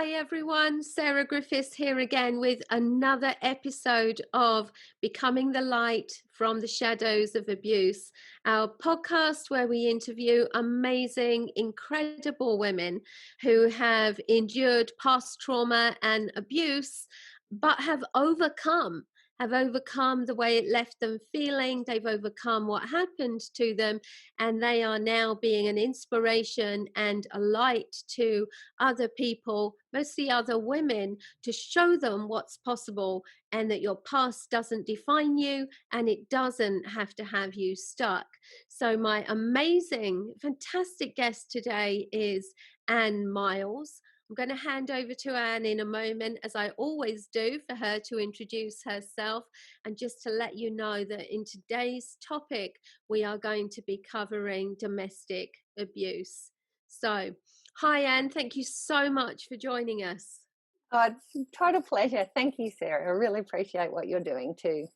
Hi everyone, Sarah Griffiths here again with another episode of Becoming the Light from the Shadows of Abuse, our podcast where we interview amazing, incredible women who have endured past trauma and abuse, but have overcome the way it left them feeling. They've overcome what happened to them, and they are now being an inspiration and a light to other people, mostly other women, to show them what's possible and that your past doesn't define you and it doesn't have to have you stuck. So my amazing, fantastic guest today is Anne Miles. I'm going to hand over to Anne in a moment, as I always do, for her to introduce herself. And just to let you know that in today's topic, we are going to be covering domestic abuse. So, hi, Anne. Thank you so much for joining us. Oh, it's a total pleasure. Thank you, Sarah. I really appreciate what you're doing too.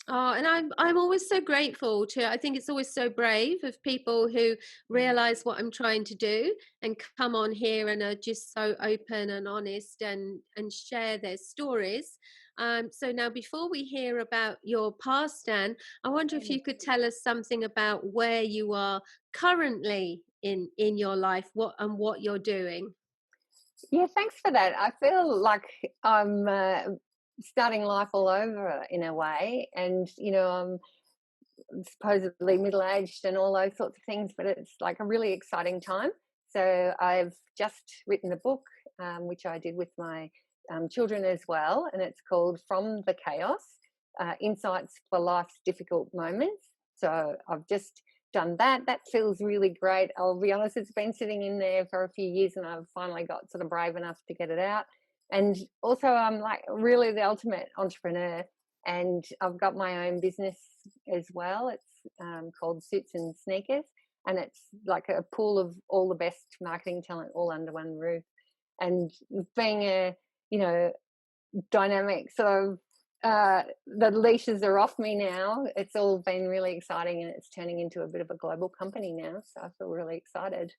Oh, and I'm always so grateful to. I think it's always so brave of people who realize what I'm trying to do and come on here and are just so open and honest and share their stories. So now, before we hear about your past, Anne, I wonder if you could tell us something about where you are currently in your life, what you're doing. Yeah, thanks for that. I feel like I'm starting life all over in a way, and I'm supposedly middle-aged and all those sorts of things, but it's like a really exciting time. So I've just written a book, which I did with my children as well, and it's called From the Chaos, Insights for Life's Difficult Moments. So I've just done that. That feels really great. I'll be honest, it's been sitting in there for a few years and I've finally got sort of brave enough to get it out. And also I'm like really the ultimate entrepreneur, and I've got my own business as well. It's called Suits&Sneakers, and it's like a pool of all the best marketing talent all under one roof. And being a dynamic sort of the leashes are off me now. It's all been really exciting, and it's turning into a bit of a global company now. So I feel really excited.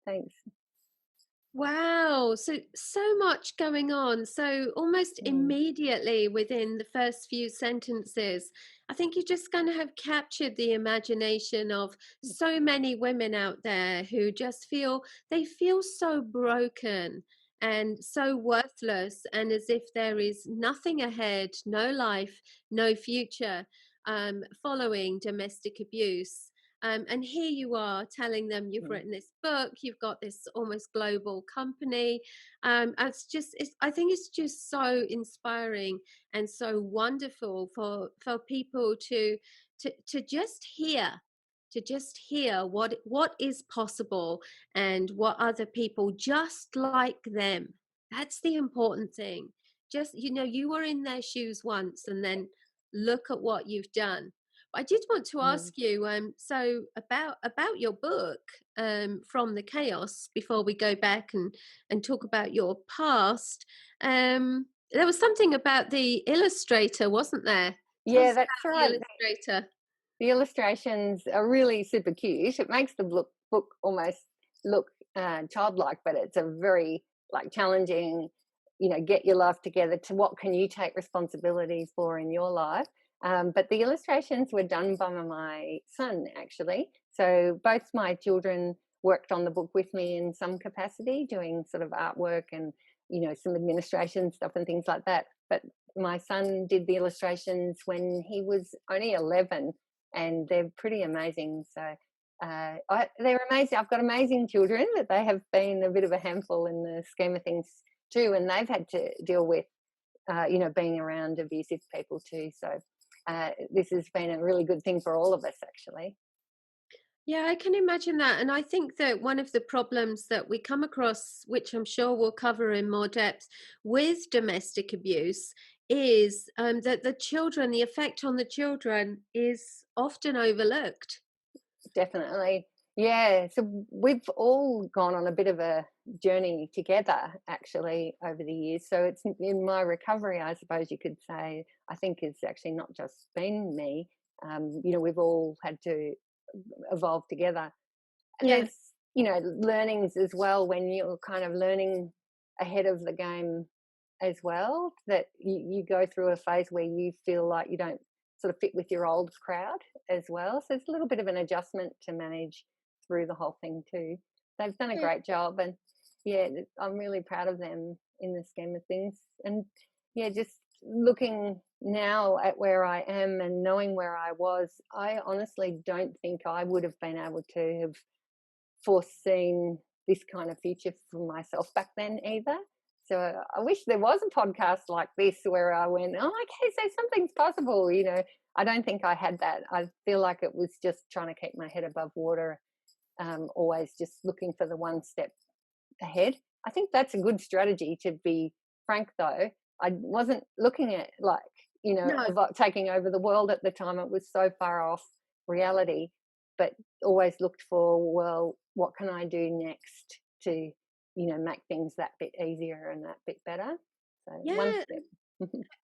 Thanks. Wow, so much going on. So almost Mm. immediately within the first few sentences, I think you're just going to have captured the imagination of so many women out there who just feel so broken and so worthless, and as if there is nothing ahead, no life, no future, following domestic abuse. And here you are telling them you've written this book, you've got this almost global company. I think it's just so inspiring and so wonderful for people to just hear what is possible and what other people just like them. That's the important thing. Just, you were in their shoes once, and then look at what you've done. I did want to Mm. ask you, so about your book, From the Chaos, before we go back and talk about your past. There was something about the illustrator, wasn't there? Tell Yeah, us that's about the right. illustrator. The illustrations are really super cute. It makes the book almost look childlike, but it's a very like challenging, get your life together to what can you take responsibility for in your life. But the illustrations were done by my son, actually. So both my children worked on the book with me in some capacity, doing sort of artwork and, some administration stuff and things like that. But my son did the illustrations when he was only 11, and they're pretty amazing. So they're amazing. I've got amazing children, but they have been a bit of a handful in the scheme of things too, and they've had to deal with, being around abusive people too. So this has been a really good thing for all of us, actually. Yeah, I can imagine that. And I think that one of the problems that we come across, which I'm sure we'll cover in more depth with domestic abuse, is that the effect on the children is often overlooked. Definitely. Yeah. So we've all gone on a bit of a journey together, actually, over the years. So it's in my recovery, I suppose you could say, I think it's actually not just been me. We've all had to evolve together. And Yeah. there's, learnings as well when you're kind of learning ahead of the game as well, that you go through a phase where you feel like you don't sort of fit with your old crowd as well. So it's a little bit of an adjustment to manage through the whole thing too. They've done a Yeah. great job, and yeah, I'm really proud of them in the scheme of things. And yeah, just looking now at where I am and knowing where I was, I honestly don't think I would have been able to have foreseen this kind of future for myself back then either. So I wish there was a podcast like this where I went, oh, okay, so something's possible. I don't think I had that. I feel like it was just trying to keep my head above water, always just looking for the one step ahead. I think that's a good strategy, to be frank, though. I wasn't looking at No. taking over the world at the time. It was so far off reality, but always looked for, well, what can I do next to, make things that bit easier and that bit better. So one Yeah. step.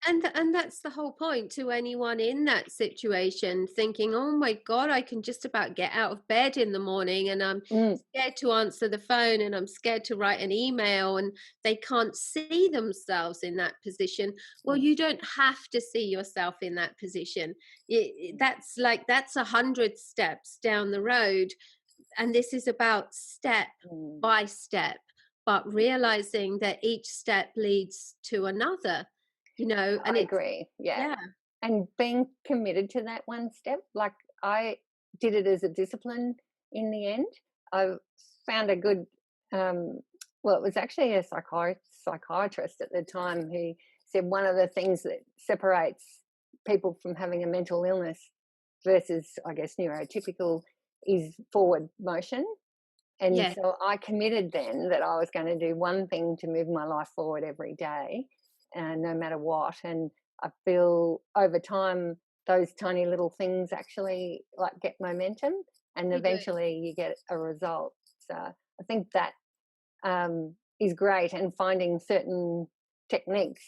And that's the whole point, to anyone in that situation thinking, oh my god, I can just about get out of bed in the morning, and I'm Mm, scared to answer the phone, and I'm scared to write an email, and they can't see themselves in that position. Well, mm, you don't have to see yourself in that position. That's 100 steps down the road, and this is about step mm. by step, but realizing that each step leads to another, and I it's, agree. Yeah. yeah. And being committed to that one step, like I did it as a discipline in the end. I found a good, um, well, it was actually a psychiatrist at the time who said one of the things that separates people from having a mental illness versus, I guess, neurotypical is forward motion. And Yes. so I committed then that I was going to do one thing to move my life forward every day, no matter what. And I feel over time, those tiny little things actually like get momentum, and They do. eventually you get a result. So I think that is great, and finding certain techniques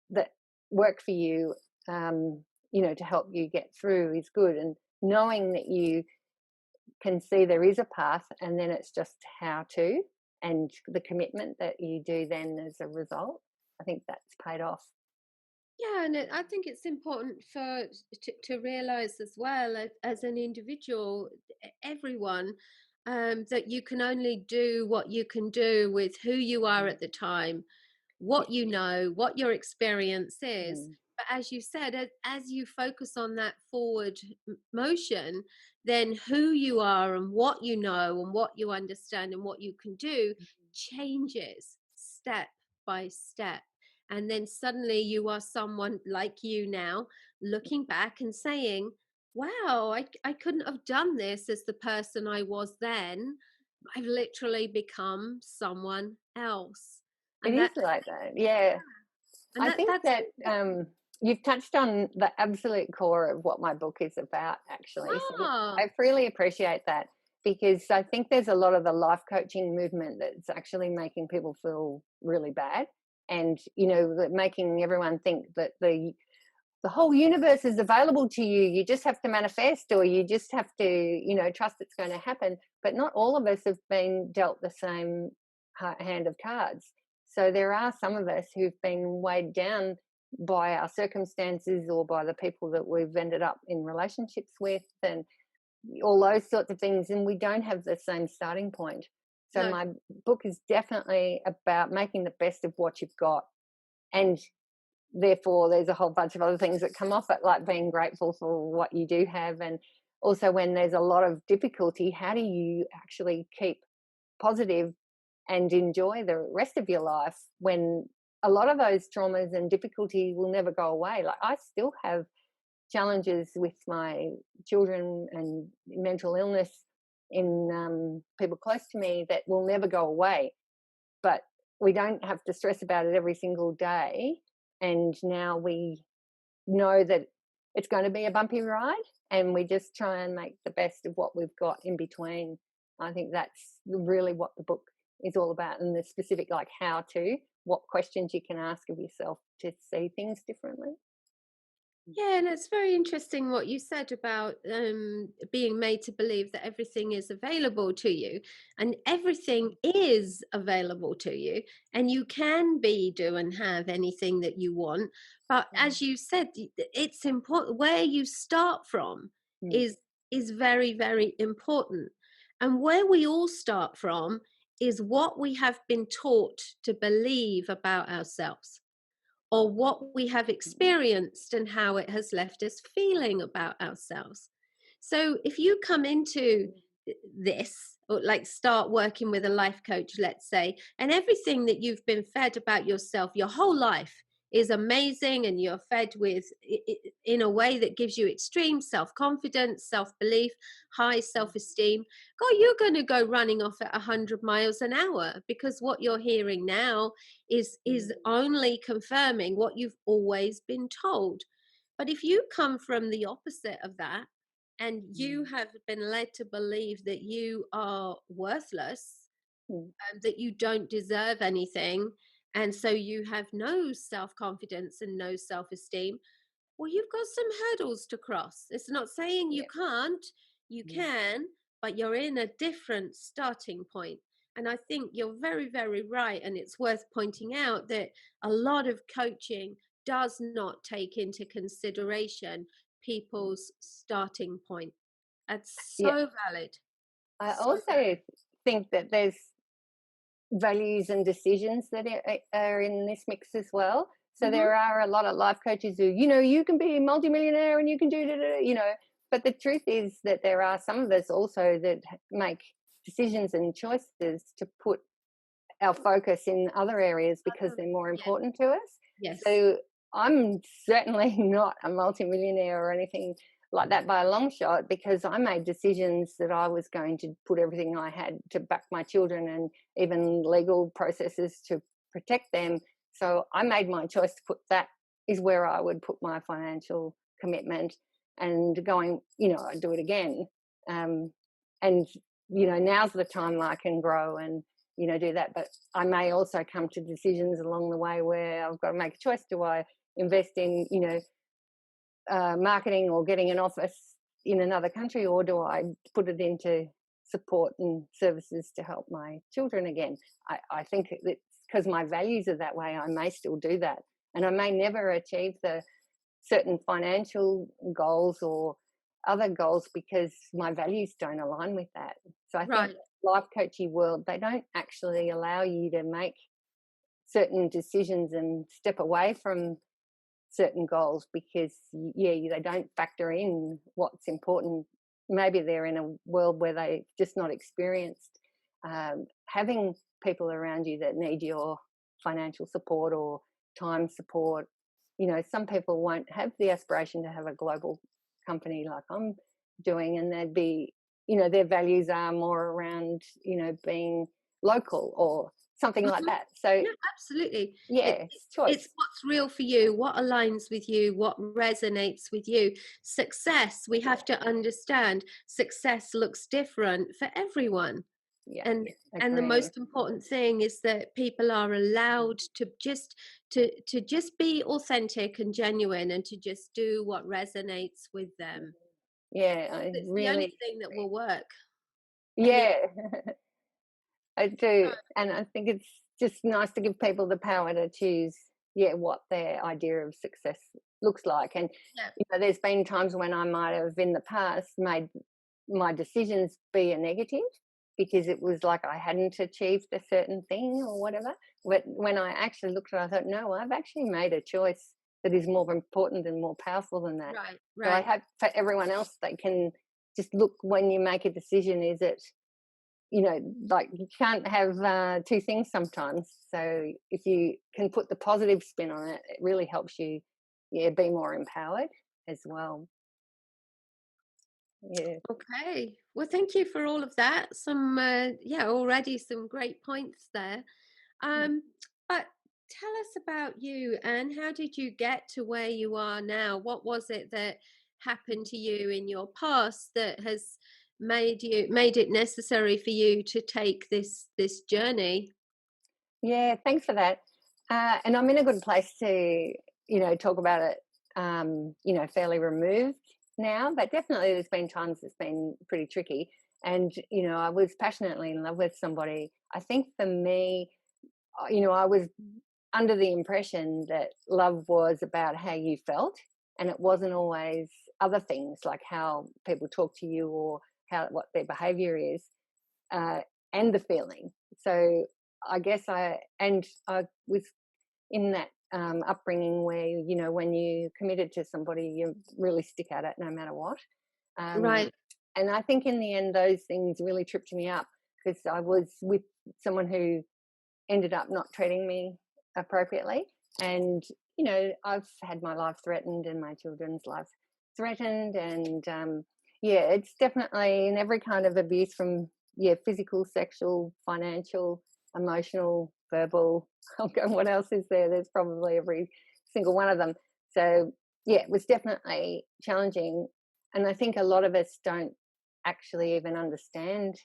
that work for you, to help you get through is good. And knowing that you can see there is a path, and then it's just how to, and the commitment that you do then as a result, I think that's paid off. Yeah, and I think it's important to realize as well, as an individual, everyone, that you can only do what you can do with who you are Mm, at the time, what you know, what your experience is. mm, But as you said, as you focus on that forward motion, then who you are and what you know and what you understand and what you can do changes step by step. And then suddenly you are someone like you now, looking back and saying, wow, I couldn't have done this as the person I was then. I've literally become someone else. it And is that like that, yeah. and I that think that's that you've touched on the absolute core of what my book is about, actually. So ah, I really appreciate that, because I think there's a lot of the life coaching movement that's actually making people feel really bad, and making everyone think that the whole universe is available to you. You just have to manifest, or you just have to, trust it's going to happen. But not all of us have been dealt the same hand of cards. So there are some of us who've been weighed down by our circumstances, or by the people that we've ended up in relationships with, and all those sorts of things. And we don't have the same starting point. So no, my book is definitely about making the best of what you've got. And therefore there's a whole bunch of other things that come off it, like being grateful for what you do have. And also, when there's a lot of difficulty, how do you actually keep positive and enjoy the rest of your life when a lot of those traumas and difficulty will never go away? Like, I still have challenges with my children and mental illness in people close to me that will never go away, but we don't have to stress about it every single day. And now we know that it's going to be a bumpy ride, and we just try and make the best of what we've got in between. I think that's really what the book is all about, and the specific, like, how to, what questions you can ask of yourself to see things differently. Yeah, and it's very interesting what you said about being made to believe that everything is available to you, and everything is available to you, and you can be, do, and have anything that you want. But Mm, as you said, it's important where you start from mm, is is very, very important, and where we all start from is what we have been taught to believe about ourselves, or what we have mm, experienced and how it has left us feeling about ourselves. So if you come into this, or like start working with a life coach, let's say, and everything that you've been fed about yourself your whole life is amazing, and you're fed with in a way that gives you extreme self-confidence, self-belief, high mm, self-esteem, God, you're going to go running off at 100 miles an hour, because what you're hearing now is mm, only confirming what you've always been told. But if you come from the opposite of that, and you mm, have been led to believe that you are worthless, mm, that you don't deserve anything, and so you have no self-confidence and no self-esteem, well, you've got some hurdles to cross. It's not saying you yeah, can't, you mm, can, but you're in a different starting point. And I think you're very, very right. And it's worth pointing out that a lot of coaching does not take into consideration mm. people's starting point. That's Yeah. so valid. I So also think that there's values and decisions that are in this mix as well. So valid. Hmm. there are a lot of life coaches who, you know, you can be a multimillionaire and you can do, you know, but the truth is that there are some of us also that make decisions and choices to put our focus in other areas because they're more Yes, important to us. yes. So I'm certainly not a multimillionaire or anything like that by a long shot, because I made decisions that I was going to put everything I had to back my children and even legal processes to protect them. So I made my choice to put that is where I would put my financial commitment, and going, you know, I'd do it again. Um, and, you know, now's the time I can grow and, you know, do that. But I may also come to decisions along the way where I've got to make a choice. Do I invest in, you know, marketing or getting an office in another country, or do I put it into support and services to help my children again? I think it's because my values are that way, I may still do that. And I may never achieve the certain financial goals or other goals because my values don't align with that. So I think Right. life coaching world, they don't actually allow you to make certain decisions and step away from certain goals because, yeah, they don't factor in what's important. Maybe they're in a world where they just not experienced having people around you that need your financial support or time support. You know, some people won't have the aspiration to have a global company like I'm doing, and they'd be, you know, their values are more around, you know, being local or something like Mhm. that. So Yeah, absolutely. yeah, it's It's choice. what's real for you, what aligns with you, what resonates with you. Success, we have to understand, success looks different for everyone. Yeah, And the agree. most important thing is that people are allowed to just be authentic and genuine, and to just do what resonates with them. Yeah, I It's the only really, thing that will work. And the yeah, I do. And I think it's just nice to give people the power to choose, yeah, what their idea of success looks like. And, yeah, you know, there's been times when I might have in the past made my decisions be a negative because it was like I hadn't achieved a certain thing or whatever. But when I actually looked at it, I thought, no, I've actually made a choice that is more important and more powerful than that. right, So I right. hope for everyone else, they can just look when you make a decision, is it, you know, like you can't have two things sometimes. So if you can put the positive spin on it, it really helps you, yeah, be more empowered as well. Yeah. Okay. Well, thank you for all of that. Some, yeah, already some great points there. Um, but tell us about you, and how did you get to where you are now? What was it that happened to you in your past that has made it necessary for you to take this journey? Yeah, thanks for that. And I'm in a good place to, you know, talk about it fairly removed now, but definitely there's been times it's been pretty tricky. And, I was passionately in love with somebody. I think for me, I was under the impression that love was about how you felt, and it wasn't always other things like how people talk to you or what their behavior is, uh, and the feeling. So I guess I was in that upbringing where, when you committed to somebody, you really stick at it no matter what. Um, Right. and I think in the end, those things really tripped me up because I was with someone who ended up not treating me appropriately. And, I've had my life threatened and my children's life threatened. And yeah, it's definitely in every kind of abuse from, yeah, physical, sexual, financial, emotional, verbal. Oh, God, what else is there? There's probably every single one of them. So, yeah, it was definitely challenging. And I think a lot of us don't actually even understand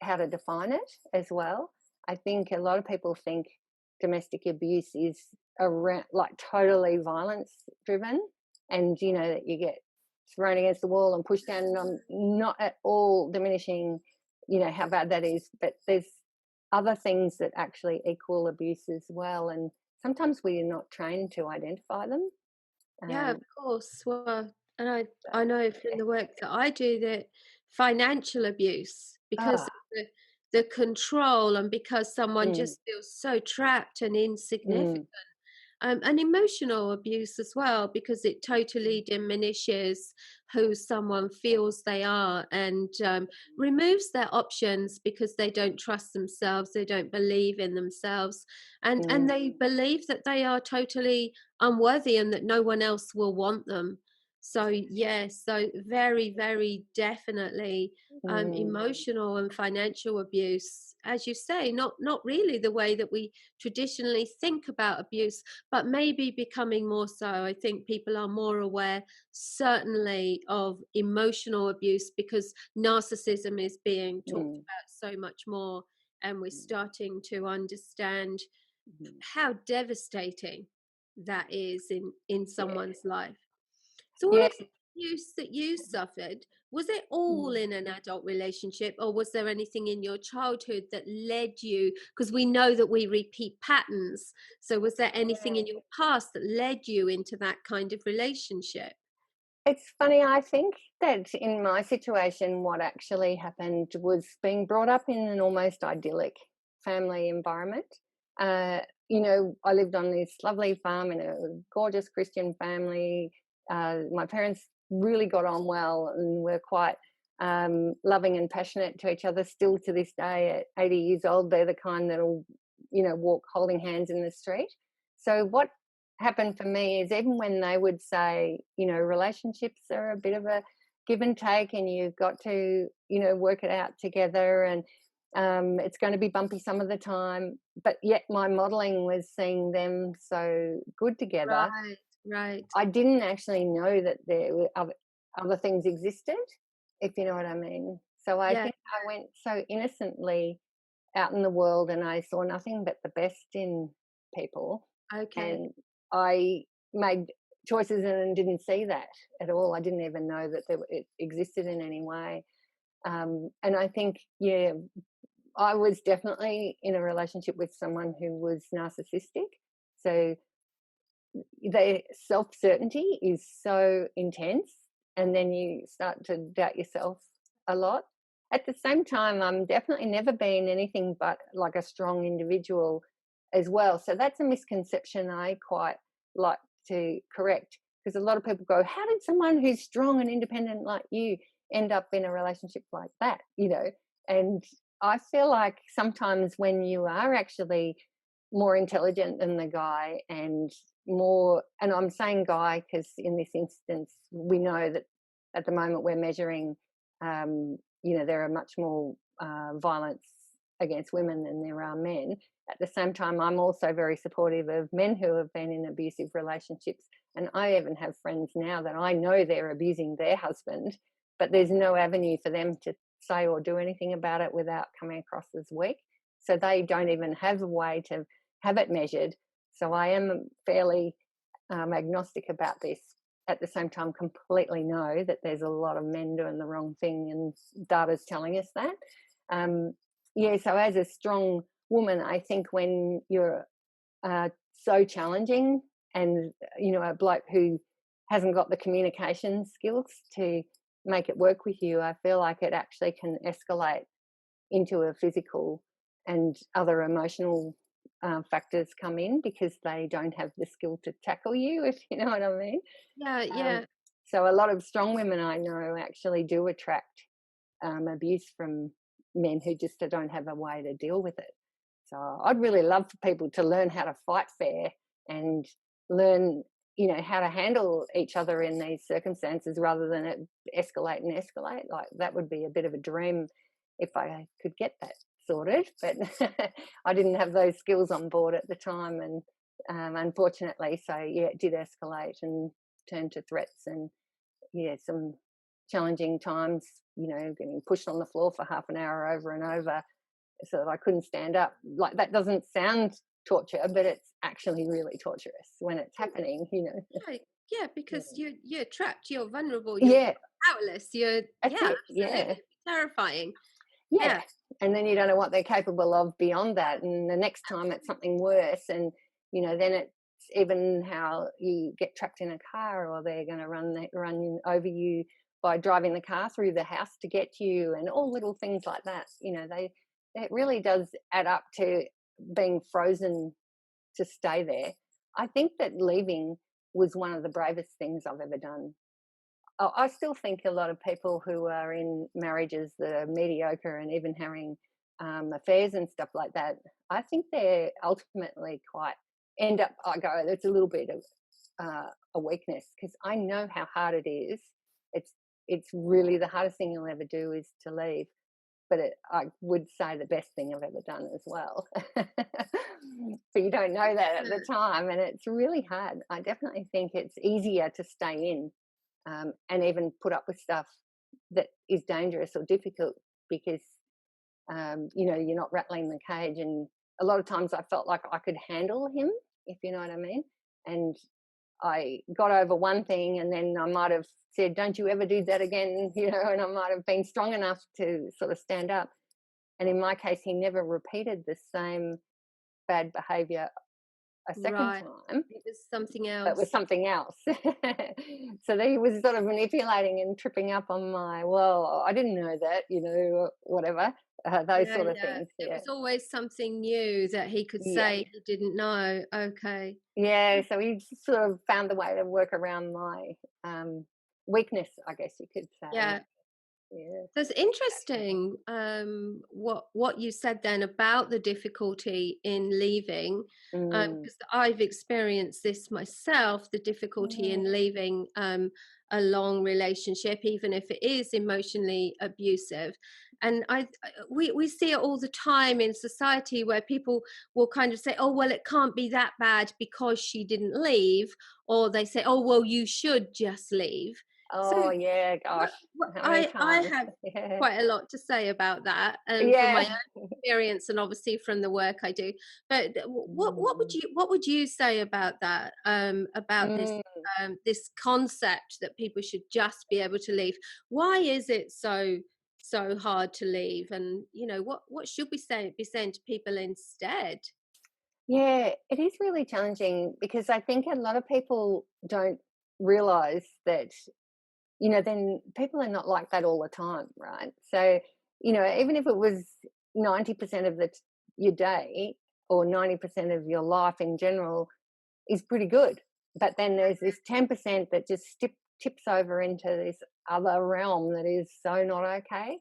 how to define it as well. I think a lot of people think domestic abuse is around like totally violence driven, and that you get thrown against the wall and pushed down. And I'm not at all diminishing, how bad that is, but there's other things that actually equal abuse as well, and sometimes we're not trained to identify them. Yeah, of Um, course. Well, and I so, know from the work that I do that financial abuse, because ah, of the control and because someone mm, just feels so trapped and insignificant. mm, And emotional abuse as well, because it totally diminishes who someone feels they are, and removes their options because they don't trust themselves, they don't believe in themselves, and mm, they believe that they are totally unworthy and that no one else will want them. So yes, so very, very definitely mm, emotional and financial abuse, as you say, not really the way that we traditionally think about abuse, but maybe becoming more so. I think people are more aware, certainly, of emotional abuse because narcissism is being talked mm, about so much more, and we're starting to understand mm. how devastating that is in Yeah, someone's life. So all yeah. of the abuse that you suffered, was it all Mm. in an adult relationship, or was there anything in your childhood that led you? Because we know that we repeat patterns. So was there anything in your past that led you into that kind of relationship? It's funny, I think that in my situation, what actually happened was being brought up in an almost idyllic family environment. I lived on this lovely farm in a gorgeous Christian family. My parents really got on well and were quite loving and passionate to each other. Still to this day, at 80 years old, they're the kind that'll, walk holding hands in the street. So what happened for me is even when they would say, relationships are a bit of a give and take and you've got to, work it out together, and it's going to be bumpy some of the time. But yet my modeling was seeing them so good together. Right, right. I didn't actually know that there were other things existed, if you know what I mean. So I Yeah, think I went so innocently out in the world and I saw nothing but the best in people, okay. and I made choices and didn't see that at all. I didn't even know that it existed in any way. And I think, yeah, I was definitely in a relationship with someone who was narcissistic. So their self certainty is so intense, and then you start to doubt yourself a lot. At the same time, I'm definitely never been anything but like a strong individual as well. So that's a misconception I quite like to correct, because a lot of people go, how did someone who's strong and independent like you end up in a relationship like that? And I feel like sometimes when you are actually more intelligent than the guy and more, and I'm saying guy because in this instance we know that at the moment we're measuring, there are much more violence against women than there are men. At the same time, I'm also very supportive of men who have been in abusive relationships, and I even have friends now that I know they're abusing their husband, but there's no avenue for them to say or do anything about it without coming across as weak, so they don't even have a way to have it measured. So I am fairly agnostic about this, at the same time completely know that there's a lot of men doing the wrong thing, and data's telling us that. Um, yeah, so as a strong woman, I think when you're so challenging, and a bloke who hasn't got the communication skills to make it work with you, I feel like it actually can escalate into a physical and other emotional factors come in, because they don't have the skill to tackle you, if you know what I mean. Yeah, Um, yeah. so a lot of strong women I know actually do attract abuse from men who just don't have a way to deal with it. So I'd really love for people to learn how to fight fair, and learn, how to handle each other in these circumstances, rather than it escalate and escalate. Like, that would be a bit of a dream if I could get that sorted, but I didn't have those skills on board at the time, and unfortunately, so yeah, it did escalate and turn to threats, and yeah, some challenging times, getting pushed on the floor for half an hour over and over so that I couldn't stand up. Like, that doesn't sound torture, but it's actually really torturous when it's happening. Yeah, yeah, Yeah. because you're trapped, you're vulnerable, you're Yeah, powerless. You're that's yeah, it. Yeah. absolutely terrifying. Yeah. Yeah, And then you don't know what they're capable of beyond that. And the next time it's something worse. And, then it's even how you get trapped in a car, or they're going to run over you by driving the car through the house to get you, and all little things like that. It really does add up to being frozen to stay there. I think that leaving was one of the bravest things I've ever done. I still think a lot of people who are in marriages that are mediocre, and even having affairs and stuff like that, I think they're ultimately quite end up. I go, it's a little bit of a weakness, because I know how hard it is. It's it's really the hardest thing you'll ever do is to leave, but I would say the best thing I've ever done as well. But you don't know that at the time, and it's really hard. I definitely think it's easier to stay in, and even put up with stuff that is dangerous or difficult, because you're not rattling the cage. And a lot of times I felt like I could handle him, if you know what I mean. And I got over one thing, and then I might have said, "Don't you ever do that again," and I might have been strong enough to sort of stand up. And in my case, he never repeated the same bad behaviour a second right. time, It was something but with else. something else. So he was sort of manipulating and tripping up on my, well, I didn't know that, whatever, those Yeah, sort of yeah. things. It Yeah. was always something new that he could Yeah. say he didn't know. Okay. Yeah. So he sort of found the way to work around my weakness, I guess you could say. Yeah. Yeah. So it's interesting what you said then about the difficulty in leaving, Mm. because I've experienced this myself, the difficulty in Yeah. leaving a long relationship, even if it is emotionally abusive. And we see it all the time in society, where people will kind of say, "Oh, well, it can't be that bad because she didn't leave," or they say, "Oh, well, you should just leave." So Oh, yeah. Gosh. How many I times? have Yeah. quite a lot to say about that, from my Yeah. own experience and obviously from the work I do. But Mm. what would you say about that? About this Mm. this concept that people should just be able to leave. Why is it so hard to leave? And what should we be saying to people instead? Yeah, it is really challenging, because I think a lot of people don't realize that, then people are not like that all the time, right? So, even if it was 90% of your day, or 90% of your life in general, is pretty good. But then there's this 10% that just tips over into this other realm that is so not okay.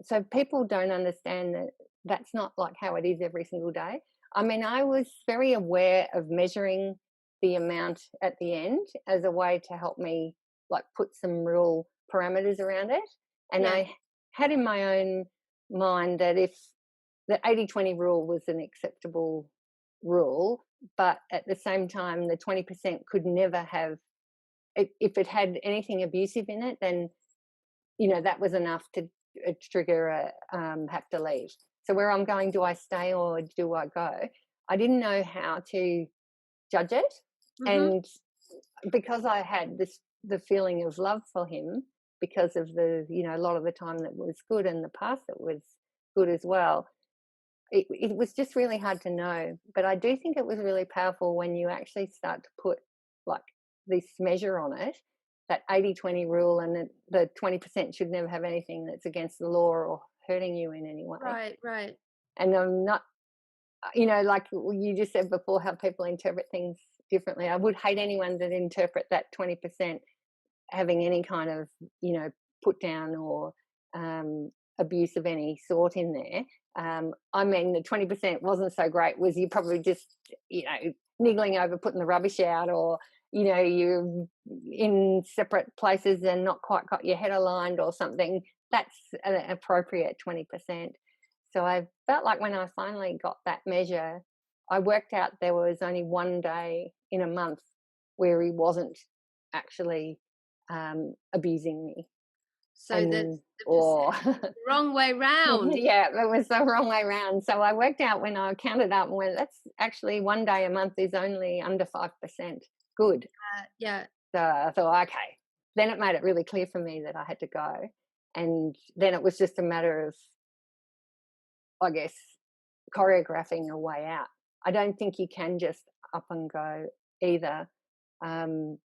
So people don't understand that that's not like how it is every single day. I mean, I was very aware of measuring the amount at the end as a way to help me, like, put some real parameters around it. And Yeah, I had in my own mind that if the 80-20 rule was an acceptable rule, but at the same time, the 20% could never have, if it had anything abusive in it, then, that was enough to trigger have to leave. So where I'm going, do I stay or do I go? I didn't know how to judge it. Mhm. And because I had the feeling of love for him, because of the, a lot of the time that was good and the past that was good as well, it was just really hard to know. But I do think it was really powerful when you actually start to put like this measure on it, that 80-20 rule, and that the 20% should never have anything that's against the law or hurting you in any way. Right, right. And I'm not, like you just said before, how people interpret things differently. I would hate anyone that interpret that 20% having any kind of, put down or abuse of any sort in there. I mean, the 20% wasn't so great was you probably just, niggling over putting the rubbish out, or, you're in separate places and not quite got your head aligned or something. That's an appropriate 20%. So I felt like when I finally got that measure, I worked out there was only one day in a month where he wasn't actually abusing me. So And that's the or percentage was the wrong way round. yeah, it was the wrong way around. So I worked out when I counted up and went, that's actually one day a month is only under 5% good. Yeah. So I thought, okay. Then it made it really clear for me that I had to go. And then it was just a matter of, I guess, choreographing a way out. I don't think you can just up and go either. Um,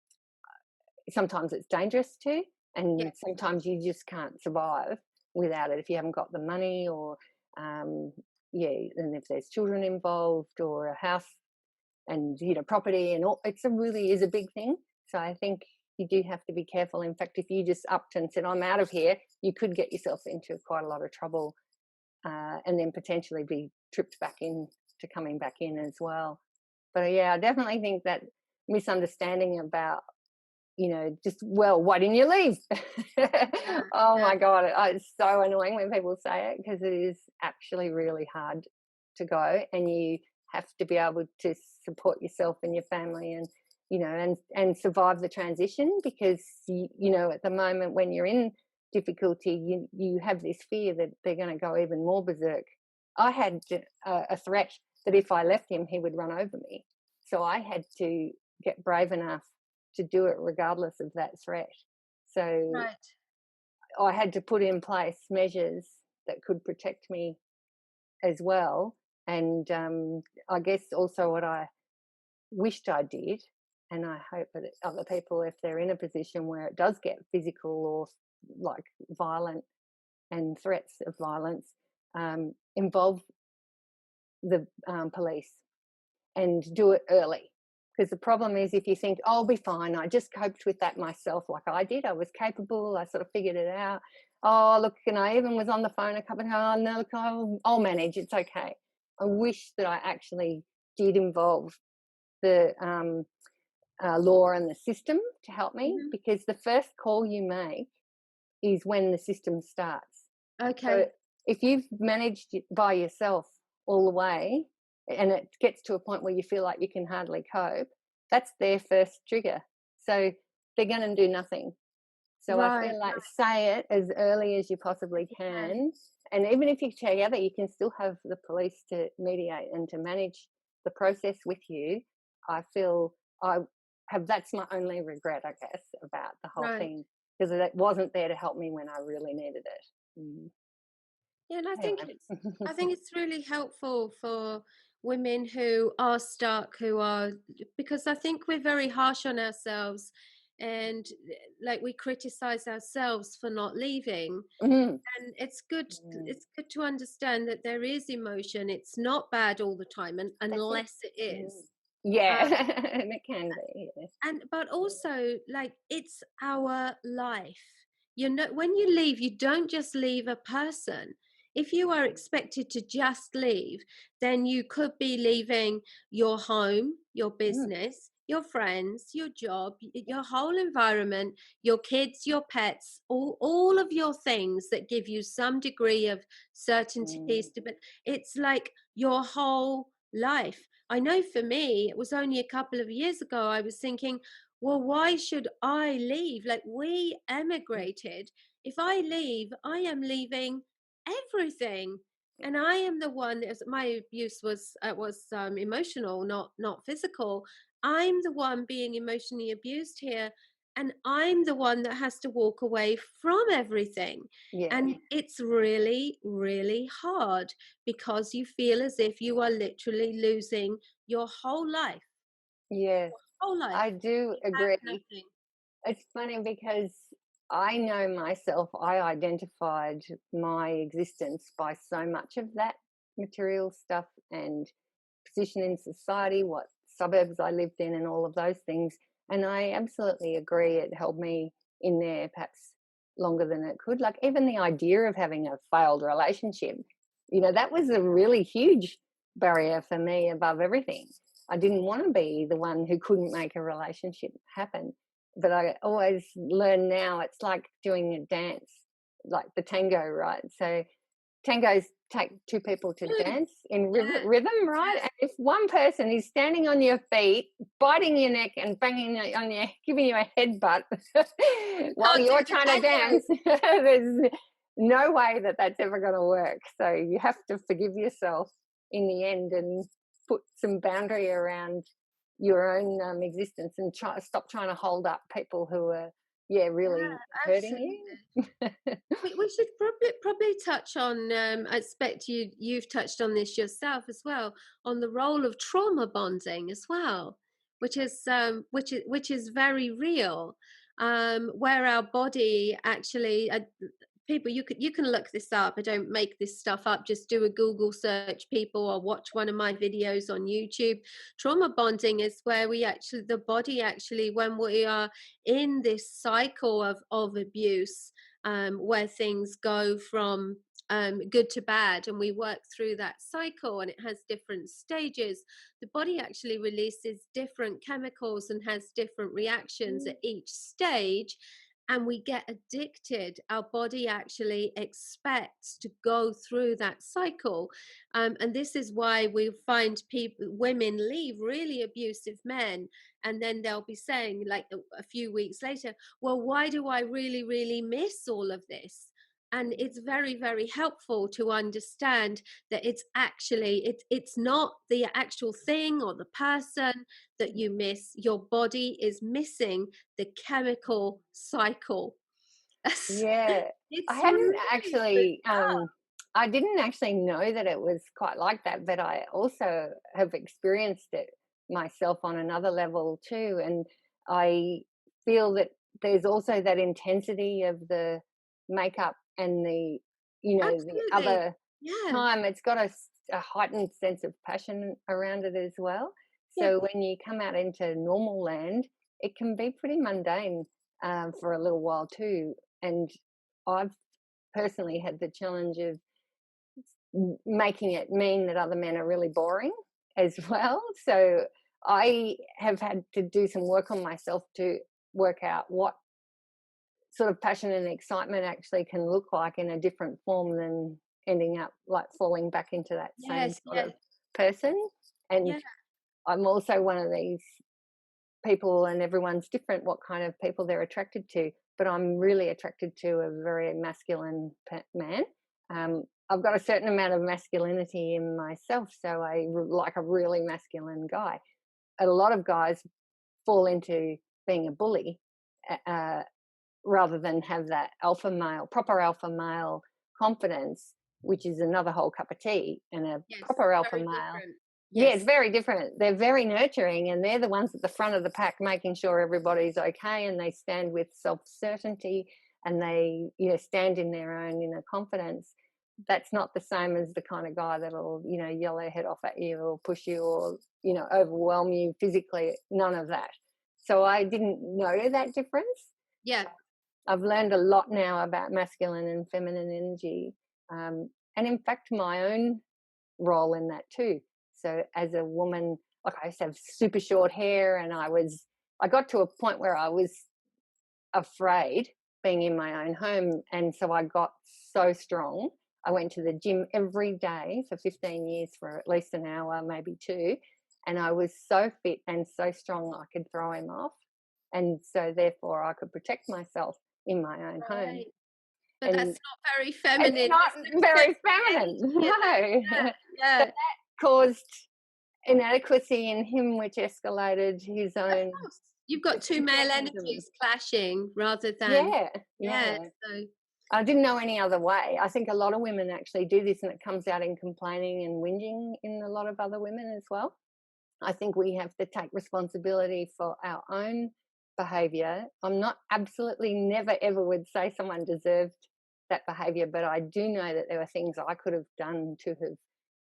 Sometimes it's dangerous too, Yeah. and sometimes you just can't survive without it if you haven't got the money, or yeah, and if there's children involved or a house and property and all. It's a really is a big thing. So I think you do have to be careful. In fact, if you just upped and said I'm out of here, you could get yourself into quite a lot of trouble, and then potentially be tripped back in to coming back in as well. But yeah, I definitely think that misunderstanding about, just, well, why didn't you leave? Yeah. Oh Yeah. my God. It's so annoying when people say it, because it is actually really hard to go, and you have to be able to support yourself and your family, and, and survive the transition, because, at the moment when you're in difficulty, you have this fear that they're going to go even more berserk. I had a threat that if I left him, he would run over me. So I had to get brave enough to do it regardless of that threat. So Right. I had to put in place measures that could protect me as well. And I guess also what I wished I did, and I hope that other people, if they're in a position where it does get physical or like violent and threats of violence, involve the police and do it early. Because the problem is, if you think, oh, I'll be fine, I just coped with that myself, like I did, I was capable, I sort of figured it out. Oh, look, and I even was on the phone a couple of times. Oh, no, look, I'll manage, it's okay. I wish that I actually did involve the law and the system to help me, Mhm. because the first call you make is when the system starts. So Okay. if you've managed it by yourself all the way, and it gets to a point where you feel like you can hardly cope, that's their first trigger. So they're going to do nothing. So I Right. feel like say it as early as you possibly You can. can. And even if you're together, you can still have the police to mediate and to manage the process with you. I feel I that's my only regret, I guess, about the whole Right. thing, because it wasn't there to help me when I really needed it. Yeah, and I Anyway. think it's really helpful for women who are stuck, who are, because I think we're very harsh on ourselves, and like we criticize ourselves for not leaving. Mhm. And Mm. it's good to understand that there is emotion. It's not bad all the time, and That's it. unless it Mm. is. Yeah, Um, and it can be, yes. and but also, like, it's our life. You know, when you leave, you don't just leave a person. If you are expected to just leave, then you could be leaving your home, your Mm, business, your friends, your job, your whole environment, your kids, your pets, all of your things that give you some degree of certainty, mm, but it's like your whole life. I know for me, it was only a couple of years ago, I was thinking, well, why should I leave? Like, we emigrated. If I leave, I am leaving everything. And I am the one. My abuse was emotional, not physical. I'm the one being emotionally abused here, and I'm the one that has to walk away from everything. Yeah. And it's really, really hard because you feel as if you are literally losing your whole life. Yes, Whole life. I do You have agree. nothing. It's funny because I know myself, I identified my existence by so much of that material stuff and position in society, what suburbs I lived in, and all of those things. And I absolutely agree, it held me in there perhaps longer than it could. Like, even the idea of having a failed relationship, that was a really huge barrier for me above everything. I didn't want to be the one who couldn't make a relationship happen. But I always learn now it's like doing a dance, like the tango, right? So tangos take two people to Mm, dance in yeah, rhythm, right? yeah. And if one person is standing on your feet, biting your neck and banging on your, giving you a headbutt You while can't do you're the trying to tango. dance, there's no way that that's ever going to work. So you have to forgive yourself in the end and put some boundary around your own existence and stop trying to hold up people who are, yeah, really Yeah, hurting absolutely. you. We should probably touch on. I expect you've touched on this yourself as well, on the role of trauma bonding as well, which is very real, where our body actually. People, you can look this up. I don't make this stuff up. Just do a Google search, people, or watch one of my videos on YouTube. Trauma bonding is where the body actually, when we are in this cycle of abuse, where things go from good to bad, and we work through that cycle, and it has different stages. The body actually releases different chemicals and has different reactions at each stage, and we get addicted. Our body actually expects to go through that cycle, and this is why we find women leave really abusive men, and then they'll be saying, like, a few weeks later, well, why do I really, really miss all of this? And it's very, very helpful to understand that it's not the actual thing or the person that you miss. Your body is missing the chemical cycle. Yeah, I It's hadn't really actually, bizarre. I didn't actually know that it was quite like that, but I also have experienced it myself on another level too. And I feel that there's also that intensity of the makeup and the Absolutely. other Yeah. time, it's got a heightened sense of passion around it as well. Yeah. So when you come out into normal land, it can be pretty mundane for a little while too. And I've personally had the challenge of making it mean that other men are really boring as well. So I have had to do some work on myself to work out what sort of passion and excitement actually can look like in a different form than ending up like falling back into that same Yes. sort Yes. of person. And Yeah. I'm also one of these people, and everyone's different what kind of people they're attracted to, but I'm really attracted to a very masculine man. I've got a certain amount of masculinity in myself, so I like a really masculine guy. A lot of guys fall into being a bully, uh, rather than have that proper alpha male confidence, which is another whole cup of tea. And a Yes. proper alpha Very male, different. yeah, it's Yes. very different. They're very nurturing, and they're the ones at the front of the pack, making sure everybody's okay, and they stand with self certainty, and they, stand in their own inner confidence. That's not the same as the kind of guy that'll, yell their head off at you or push you or, overwhelm you physically. None of that. So I didn't know that difference. Yeah. I've learned a lot now about masculine and feminine energy, and in fact, my own role in that too. So as a woman, like, I used to have super short hair, and I got to a point where I was afraid being in my own home, and so I got so strong. I went to the gym every day for 15 years for at least an hour, maybe two, and I was so fit and so strong I could throw him off, and so therefore I could protect myself in my own home. Right. But that's And not very it's feminine, not is it? very Because the feminine, energy, is it? no. Yeah. So Yeah. that caused inadequacy in him, which escalated his Of own course. You've got 2 male deflectionism. energies clashing rather than Yeah, yeah, yeah. so I didn't know any other way. I think a lot of women actually do this, and it comes out in complaining and whinging in a lot of other women as well. I think we have to take responsibility for our own behavior. I'm not absolutely never ever would say someone deserved that behavior, but I do know that there were things I could have done to have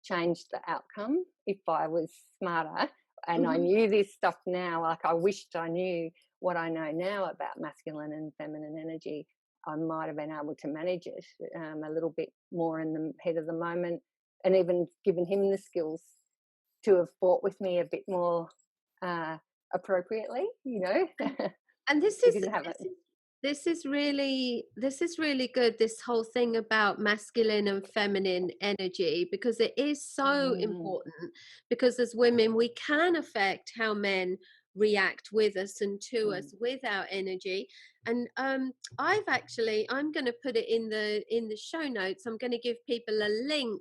changed the outcome if I was smarter. And I mhm. knew this stuff now, like I wished I knew what I know now about masculine and feminine energy. I might have been able to manage it a little bit more in the head of the moment, and even given him the skills to have fought with me a bit more uh, appropriately, you know. And and He didn't have it. this is really good, this whole thing about masculine and feminine energy, because it is so Mm, important, because as women we can affect how men react with us and to mm. us with our energy. And I'm going to put it in the show notes. I'm going to give people a link.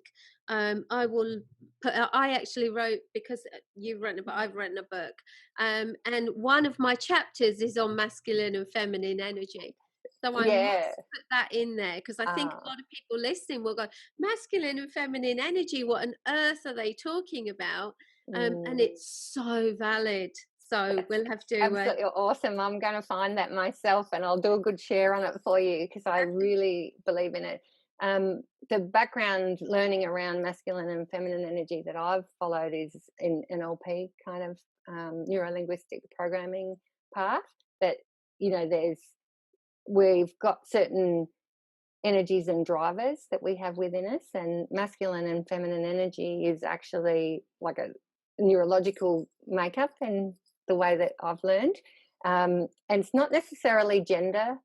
I will put I actually wrote, because you've written a book, I've written a book, and one of my chapters is on masculine and feminine energy. So I Yeah. must put that in there, because I think a Uh, lot of people listening will go, masculine and feminine energy, what on earth are they talking about? And mm. it's so valid. So That's we'll have to, absolutely awesome. I'm going to find that myself, and I'll do a good share on it for you because I really believe in it. The background learning around masculine and feminine energy that I've followed is in NLP kind of neuro linguistic programming path. That, there's we've got certain energies and drivers that we have within us, and masculine and feminine energy is actually like a neurological makeup in the way that I've learned. And it's not necessarily gender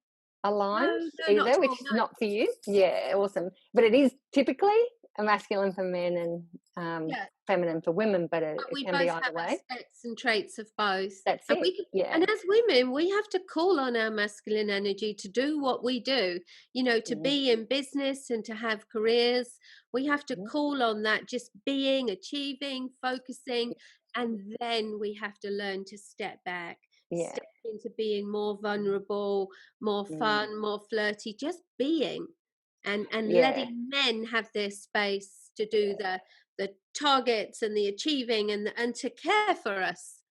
aligned no, no, not at either, all. which is No. not for you. Yeah, awesome. But it is typically a masculine for men and Yeah. feminine for women, but But it we can be both either have way. aspects and traits of both. That's And it. we can, Yeah. and as women, we have to call on our masculine energy to do what we do, to Mhm, be in business and to have careers. We have to mhm. call on that, just being, achieving, focusing. And then we have to learn to step back, Yeah. step into being more vulnerable, more Mm. fun, more flirty, just being. And Yeah. letting men have their space to do the targets and the achieving, and to care for us,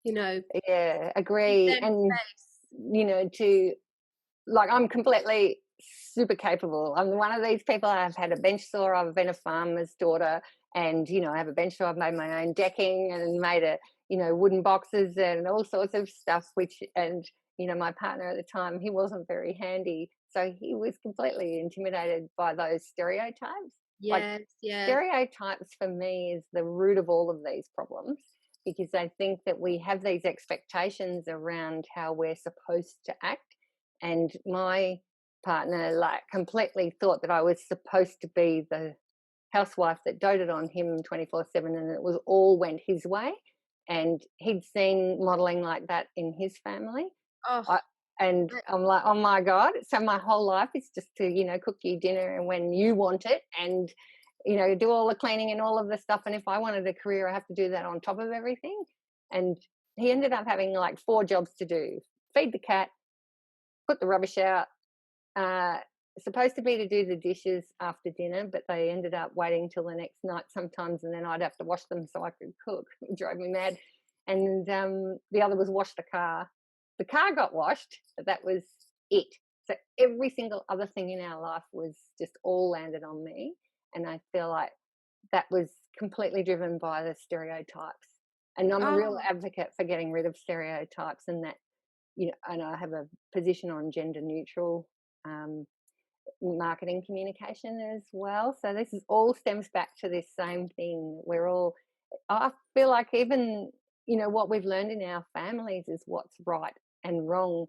Yeah, give agree. them And, space. to like, I'm completely super capable. I'm one of these people. I've had a bench saw. I've been a farmer's daughter, and I have a bench saw. I've made my own decking and made wooden boxes and all sorts of stuff. My partner at the time, he wasn't very handy, so he was completely intimidated by those stereotypes. Like, Yes, yes. stereotypes for me is the root of all of these problems, because I think that we have these expectations around how we're supposed to act. And my partner, like, completely thought that I was supposed to be the housewife that doted on him 24/7, and it was all went his way. And he'd seen modeling like that in his family. Oh, I, and I'm like, oh my God. So my whole life is just to, cook you dinner and when you want it, and, do all the cleaning and all of the stuff. And if I wanted a career, I have to do that on top of everything. And he ended up having like 4 jobs to do: feed the cat, put the rubbish out, uh, supposed to be to do the dishes after dinner, but they ended up waiting till the next night sometimes, and then I'd have to wash them so I could cook. It drove me mad. And the other was wash the car. The car got washed, but that was it. So every single other thing in our life was just all landed on me. And I feel like that was completely driven by the stereotypes. And I'm a real oh, advocate for getting rid of stereotypes, and that, and I have a position on gender neutral um, marketing communication as well. So this is all stems back to this same thing. I feel like even, what we've learned in our families is what's right and wrong,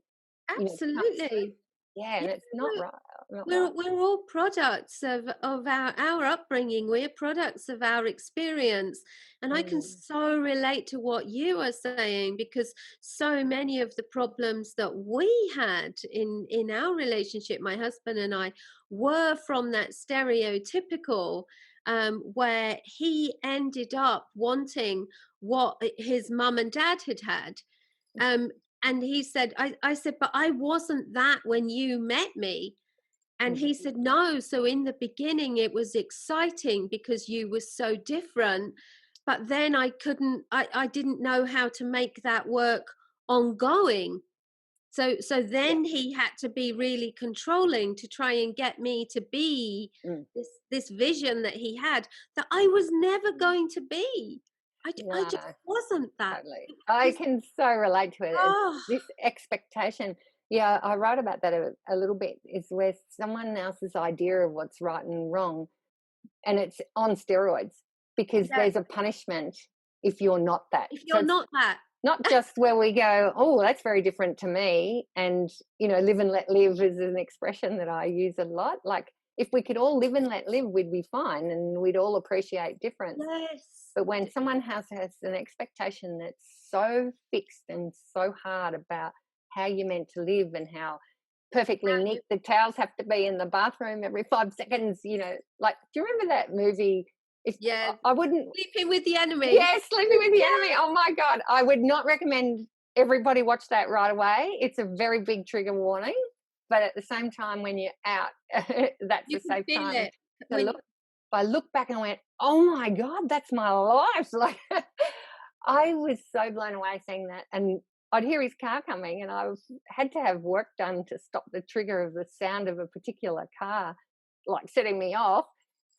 comes through. absolutely. Yeah, Yeah, and it's not right, not we're right. we're all products of our upbringing. We're products of our experience, and I can Mm, so relate to what you are saying, because so many of the problems that we had in our relationship, my husband and I, were from that stereotypical. where he ended up wanting what his mum and dad had had. Um, and he said, I said, but I wasn't that when you met me. And Mhm. he said, no. So in the beginning, it was exciting because you were so different. But then I didn't know how to make that work ongoing. So Yeah. then he had to be really controlling to try and get me to be Mm. this vision that he had that I was never Mm. going to be. I No, just wasn't that. totally. It I was can so relate to it. It's oh this expectation. Yeah, I write about that a little bit, is where someone else's idea of what's right and wrong, and it's on steroids because yeah. there's a punishment if you're not that. If So you're it's not that, not just where we go, oh, that's very different to me. And, live and let live is an expression that I use a lot. Like, if we could all live and let live, we'd be fine and we'd all appreciate difference. yes. But when someone has an expectation that's so fixed and so hard about how you're meant to live and how perfectly How neat you the towels have to be in the bathroom every 5 seconds, like, do you remember that movie? If yeah, I wouldn't, sleeping with the enemy. yeah, Sleeping with the Enemy. Yeah. Oh my God. I would not recommend everybody watch that right away. It's a very big trigger warning. But at the same time, when you're out, that's You a can safe feel time it to when look. I looked back and went, oh my God, that's my life. Like, I was so blown away seeing that. And I'd hear his car coming, and had to have work done to stop the trigger of the sound of a particular car, like setting me off,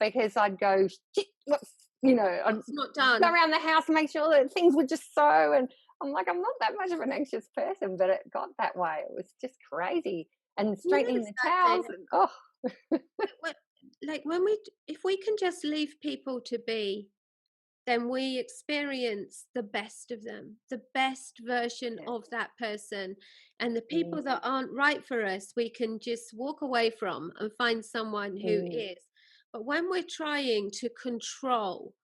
because I'd go, shit, I'd it's not go done. around the house and make sure that things were just so. And I'm like, I'm not that much of an anxious person, but it got that way. It was just crazy. And straightening Yes, the that's towels, it. and oh, But like when if we can just leave people to be, then we experience the best of them, the best version yeah. of that person. And the Mm, people that aren't right for us, we can just walk away from and find someone who mm, is. But when we're trying to control,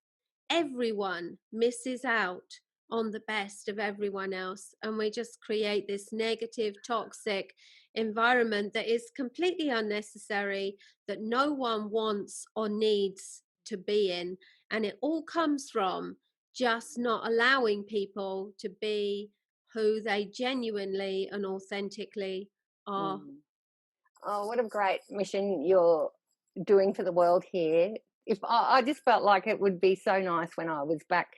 everyone misses out on the best of everyone else. And we just create this negative, toxic environment that is completely unnecessary, that no one wants or needs to be in. And it all comes from just not allowing people to be who they genuinely and authentically are. mm. Oh, what a great mission you're doing for the world here. If I just felt like it would be so nice when I was back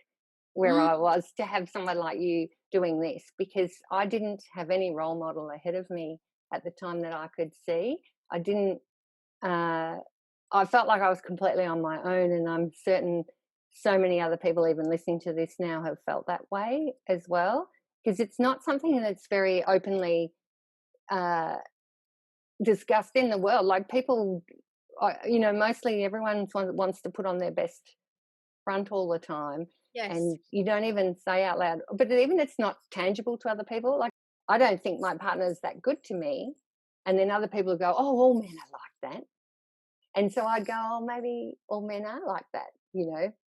where Mm, I was to have someone like you doing this, because I didn't have any role model ahead of me at the time that I could see. I didn't, uh, I felt like I was completely on my own, and I'm certain so many other people, even listening to this now, have felt that way as well, because it's not something that's very openly uh, discussed in the world. Like, people, mostly everyone wants to put on their best front all the time, yes. and you don't even say out loud. But even it's not tangible to other people. Like, I don't think my partner is that good to me, and then other people go, "Oh, all men are like that," and so I'd go, "Oh, maybe all men are like that,"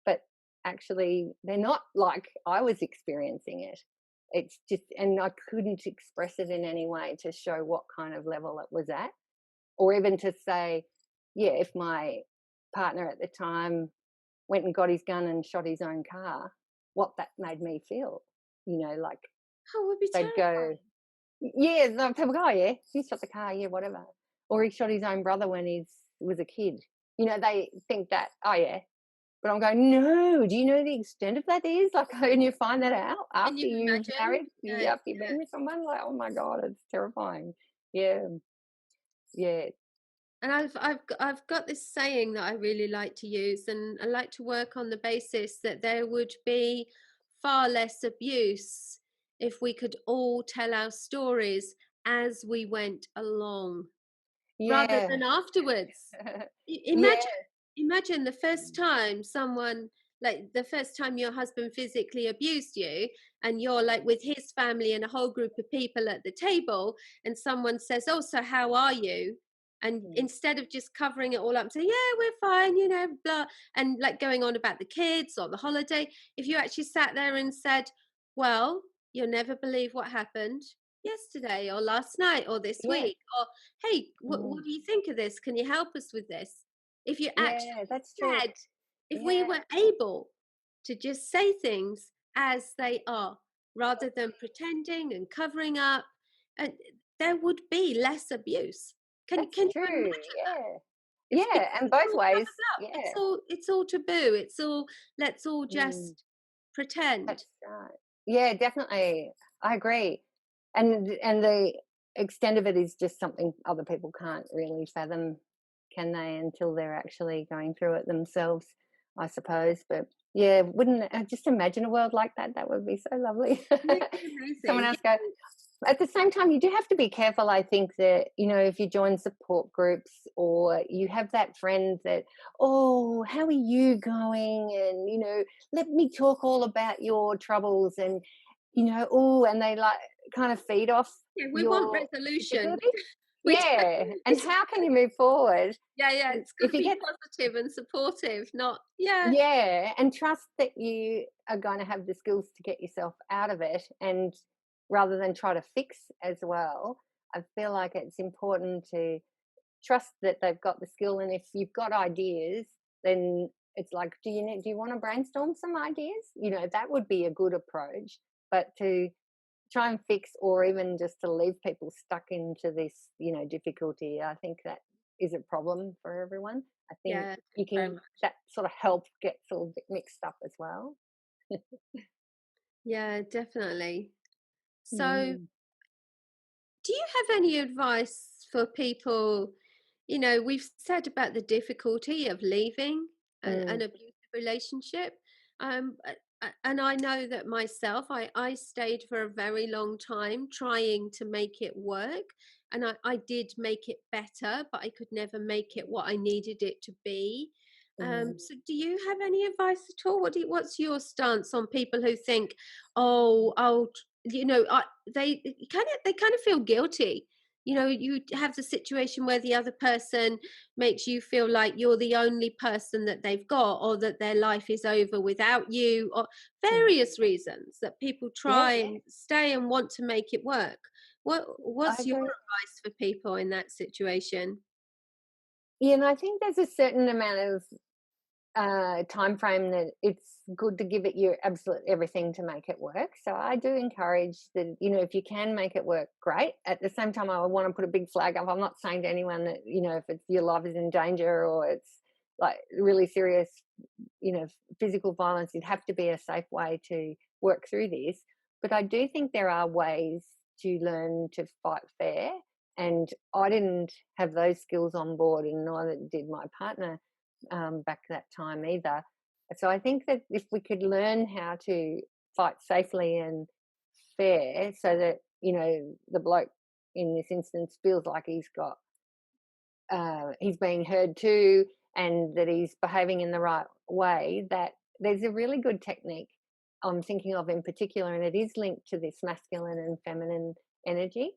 but actually they're not like I was experiencing it. It's just, and I couldn't express it in any way to show what kind of level it was at, or even to say, yeah, if my partner at the time went and got his gun and shot his own car, what that made me feel. Like, Oh, it would be they'd go, terrifying. yeah, no, people go, oh, yeah, he shot the car, yeah, whatever. Or he shot his own brother when he was a kid. They think that, oh, yeah. But I'm going, no, do you know the extent of that is? Like, and you find that out Can after you you've imagine? married, Yeah, after you've been with someone, like, oh my God, it's terrifying. Yeah, yeah. and I've got this saying that I really like to use, and I like to work on the basis that there would be far less abuse if we could all tell our stories as we went along rather Yeah. than afterwards. Yeah. Imagine the first time someone, like the first time your husband physically abused you, and you're like with his family and a whole group of people at the table, and someone says, oh, so how are you? And Mm, instead of just covering it all up and say, yeah, we're fine, blah, and like going on about the kids or the holiday, if you actually sat there and said, well, you'll never believe what happened yesterday or last night or this yeah. week, or hey, Mm, what do you think of this? Can you help us with this? If you actually yeah, that's true. said if we Yeah, were able to just say things as they are rather than pretending and covering up, and there would be less abuse. that's Can you true. imagine that? Yeah. It's Yeah, and it's both all ways. covered up. Yeah. It's all taboo. It's all, let's all Mm. just pretend. That's right. Yeah, definitely. I agree. And the extent of it is just something other people can't really fathom, can they, until they're actually going through it themselves, I suppose. But yeah, wouldn't just imagine a world like that? That would be so lovely. Wouldn't it be Someone amazing? else go, at the same time, you do have to be careful. I think that, if you join support groups or you have that friend that, oh, how are you going? And, let me talk all about your troubles. And, oh, and they like kind of feed off Yeah, we want your resolution. difficulty. We don't, Yeah. And it's, how can you move forward? yeah, it's got If to you be get, positive and supportive, not, yeah, yeah, and trust that you are going to have the skills to get yourself out of it. And rather than try to fix as well, I feel like it's important to trust that they've got the skill. And if you've got ideas, then it's like, do you want to brainstorm some ideas? That would be a good approach. But to try and fix, or even just to leave people stuck into this, difficulty, I think that is a problem for everyone. I think yeah, you very can, much. that sort of help gets all bit mixed up as well. Yeah, definitely. So, Mm, do you have any advice for people? We've said about the difficulty of leaving an mm, abusive relationship. And I know that myself, I stayed for a very long time trying to make it work. And I did make it better, but I could never make it what I needed it to be. mm. So do you have any advice at all? What's your stance on people who think, oh, they kind of feel guilty. You have the situation where the other person makes you feel like you're the only person that they've got, or that their life is over without you, or Mm. various reasons that people Yeah, try and stay and want to make it work. I What's your agree. advice for people in that situation? Yeah, and I think there's a certain amount of time frame that it's good to give it your absolute everything to make it work. So I do encourage that, if you can make it work, great. At the same time, I want to put a big flag up. I'm not saying to anyone that, if it's your life is in danger or it's like really serious, physical violence, it'd have to be a safe way to work through this. But I do think there are ways to learn to fight fair. And I didn't have those skills on board, and neither did my partner back that time either. So I think that if we could learn how to fight safely and fair, so that the bloke in this instance feels like he's being heard too, and that he's behaving in the right way, that there's a really good technique I'm thinking of in particular, and it is linked to this masculine and feminine energy.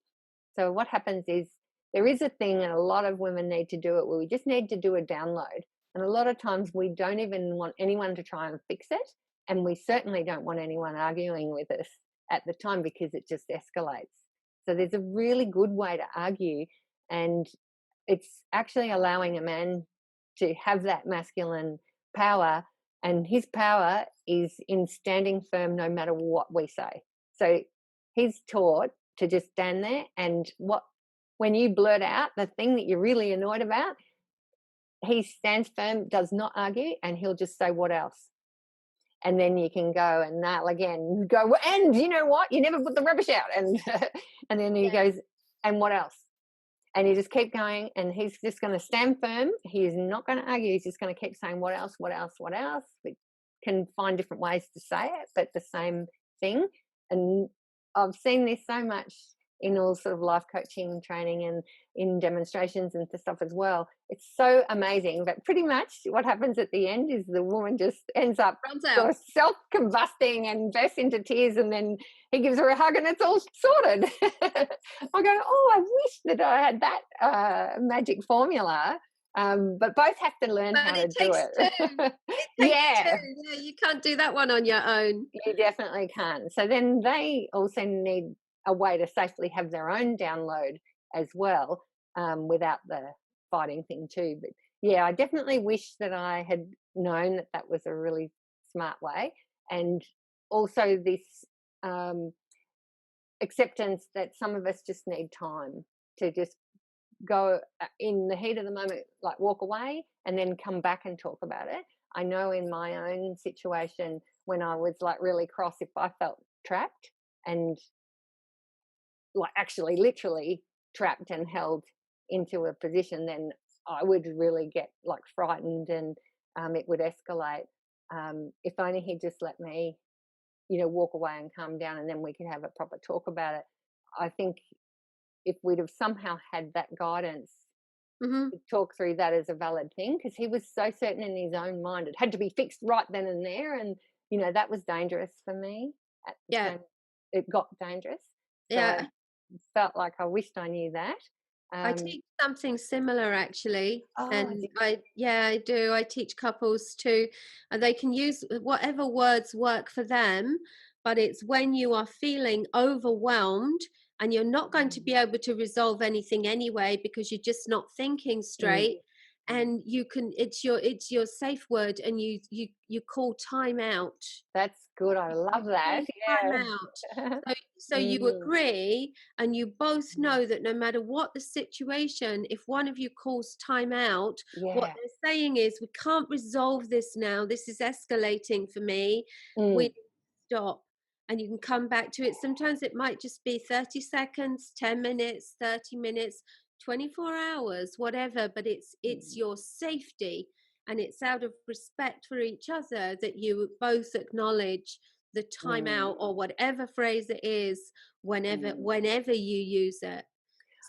So what happens is there is a thing, and a lot of women need to do it, where we just need to do a download. And a lot of times we don't even want anyone to try and fix it. And we certainly don't want anyone arguing with us at the time, because it just escalates. So there's a really good way to argue. And it's actually allowing a man to have that masculine power. And his power is in standing firm no matter what we say. So he's taught to just stand there, and when you blurt out the thing that you're really annoyed about, he stands firm, does not argue, and he'll just say, what else? And then you can go and nail again, go, and you know what, you never put the rubbish out. And and then he Yeah, goes, and what else? And you just keep going, and he's just going to stand firm. He is not going to argue. He's just going to keep saying, what else, what else, what else? We can find different ways to say it, but the same thing. And I've seen this so much in all sort of life coaching training and in demonstrations and stuff as well. It's so amazing. But pretty much what happens at the end is the woman just ends up runs sort out. of self-combusting and bursts into tears, and then he gives her a hug and it's all sorted. I go, oh, I wish that I had that magic formula. But both have to learn But how to it do takes two. it. It takes Yeah, two. Yeah, you can't do that one on your own. you definitely can. So then they also need a way to safely have their own download as well, without the fighting thing too. But Yeah, I definitely wish that I had known that that was a really smart way, and also this um, acceptance that some of us just need time to just go in the heat of the moment, like walk away and then come back and talk about it. I know in my own situation when I was like really cross, if I felt trapped and like actually literally trapped and held into a position, then I would really get like frightened and it would escalate. If only he'd just let me, walk away and calm down and then we could have a proper talk about it. I think if we'd have somehow had that guidance Hmm. to talk through that as a valid thing, because he was so certain in his own mind it had to be fixed right then and there. And, that was dangerous for me at the Yeah, time. It got dangerous. So I yeah. felt like I wished I knew that. I Um, teach something similar actually. oh, And I do. I teach couples too, and they can use whatever words work for them. But it's when you are feeling overwhelmed and you're not going to be able to resolve anything anyway because you're just not thinking mm, straight. And you can, it's your safe word, and you call time out. that's good. I You love that. call time Yeah. out. So you mm, agree, and you both know that no matter what the situation, if one of you calls time out, what yeah. they're saying is, we can't resolve this now. This is escalating for me. We Mm, need to stop. And you can come back to it. Sometimes it might just be 30 seconds, 10 minutes, 30 minutes, 24 hours, whatever, but it's mm, your safety, and it's out of respect for each other that you both acknowledge the mm, timeout or whatever phrase it is mm. whenever you use it.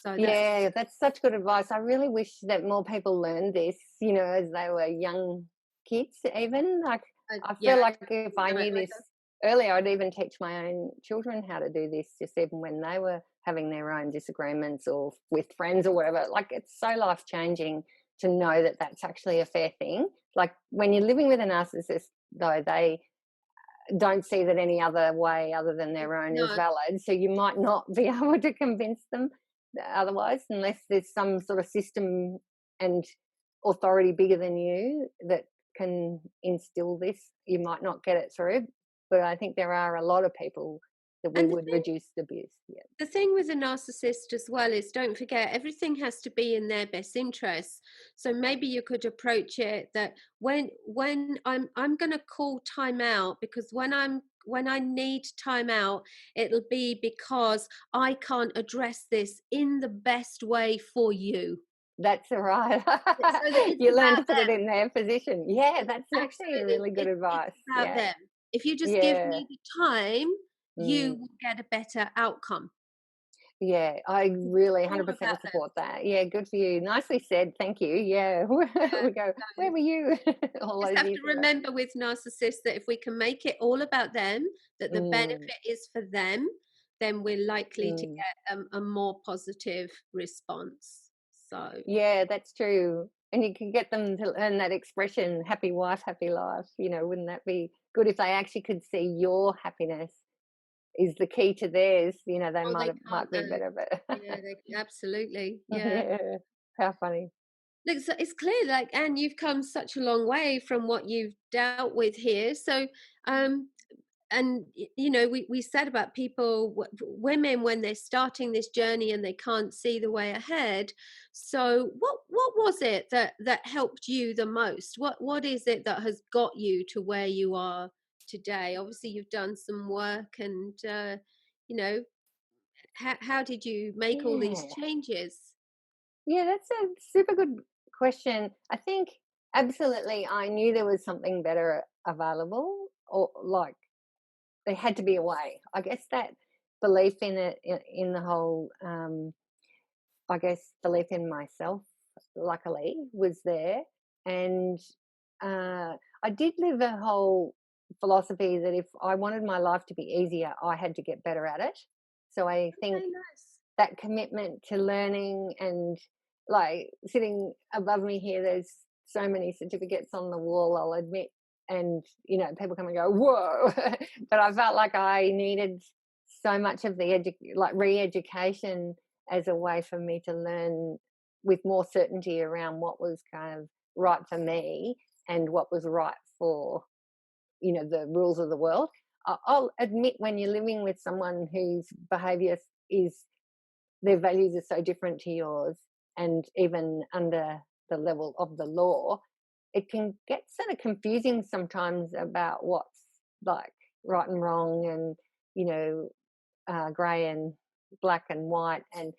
So that's Yeah, that's such good advice. I really wish that more people learned this, as they were young kids, even. Like, I yeah, feel I like if didn't I know it knew this either. earlier, I'd even teach my own children how to do this, just even when they were having their own disagreements or with friends or whatever. Like, it's so life changing to know that that's actually a fair thing. Like, when you're living with a narcissist, though, they don't see that any other way other than their own is No, valid. So you might not be able to convince them otherwise, unless there's some sort of system and authority bigger than you that can instill this. You might not get it through. But I think there are a lot of people that we and would reduce abuse. Yeah. the thing with a narcissist as well is, don't forget, everything has to be in their best interests. So maybe you could approach it that when I'm going to call time out, because when I need time out, it'll be because I can't address this in the best way for you. That's all right. So that it's You learn about to put it in their position. Yeah, them. that's actually Absolutely, really good it's advice. about Yeah. them. If you just give Yeah. me the time, you Mm. will get a better outcome. Yeah, I really All about 100% them. support that. Yeah, good for you. Nicely said. Thank you. Yeah. We go, No. where were you all Just those have years to ago? remember with narcissists that if we can make it all about them, that the Mm, benefit is for them, then we're likely to mm. get a more positive response. So, Yeah, that's true. And you can get them to learn that expression, happy wife, happy life. Wouldn't that be good if they actually could see your happiness is the key to theirs? They oh, they might can't be know. better, Yeah, but they absolutely. Yeah. yeah, how funny. Look, so it's clear, like, Anne, you've come such a long way from what you've dealt with here. So, um, and we said about people, women, when they're starting this journey and they can't see the way ahead. So what was it that helped you the most? What is it that has got you to where you are today? Obviously you've done some work, and you know how did you make all these Yeah. changes? Yeah, that's a super good question. I think absolutely I knew there was something better available, or like there had to be a way. I guess that belief in it, in the whole, I guess, belief in myself, luckily, was there. And I did live a whole philosophy that if I wanted my life to be easier, I had to get better at it. So I think Okay, nice. that commitment to learning, and like sitting above me here, there's so many certificates on the wall, I'll admit. And, people come and go, whoa. But I felt like I needed so much of the like re-education as a way for me to learn with more certainty around what was kind of right for me and what was right for, the rules of the world. I'll admit, when you're living with someone whose behavior is, their values are so different to yours, and even under the level of the law, it can get sort of confusing sometimes about what's like right and wrong, and grey and black and white. And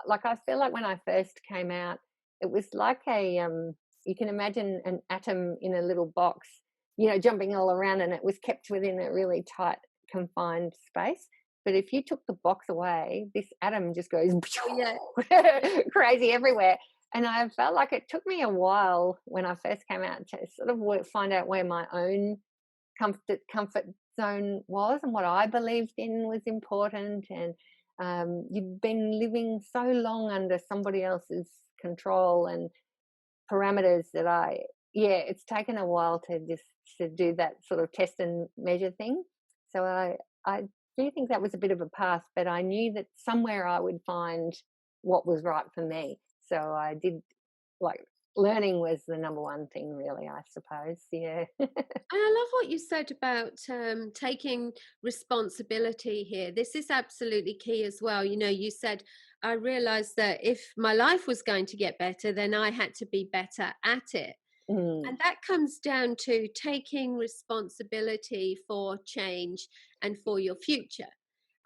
like, I feel like when I first came out, it was like you can imagine an atom in a little box, jumping all around, and it was kept within a really tight, confined space. But if you took the box away, this atom just goes Oh, yeah. crazy everywhere. And I felt like it took me a while when I first came out to sort of find out where my own comfort zone was, and what I believed in was important. And you've been living so long under somebody else's control and parameters that it's taken a while to do that sort of test and measure thing. So I do think that was a bit of a path, but I knew that somewhere I would find what was right for me. So I did, like, learning was the number one thing, really, I suppose. Yeah. And I love what you said about taking responsibility here. This is absolutely key as well. You said, I realized that if my life was going to get better, then I had to be better at it. Mm. And that comes down to taking responsibility for change and for your future.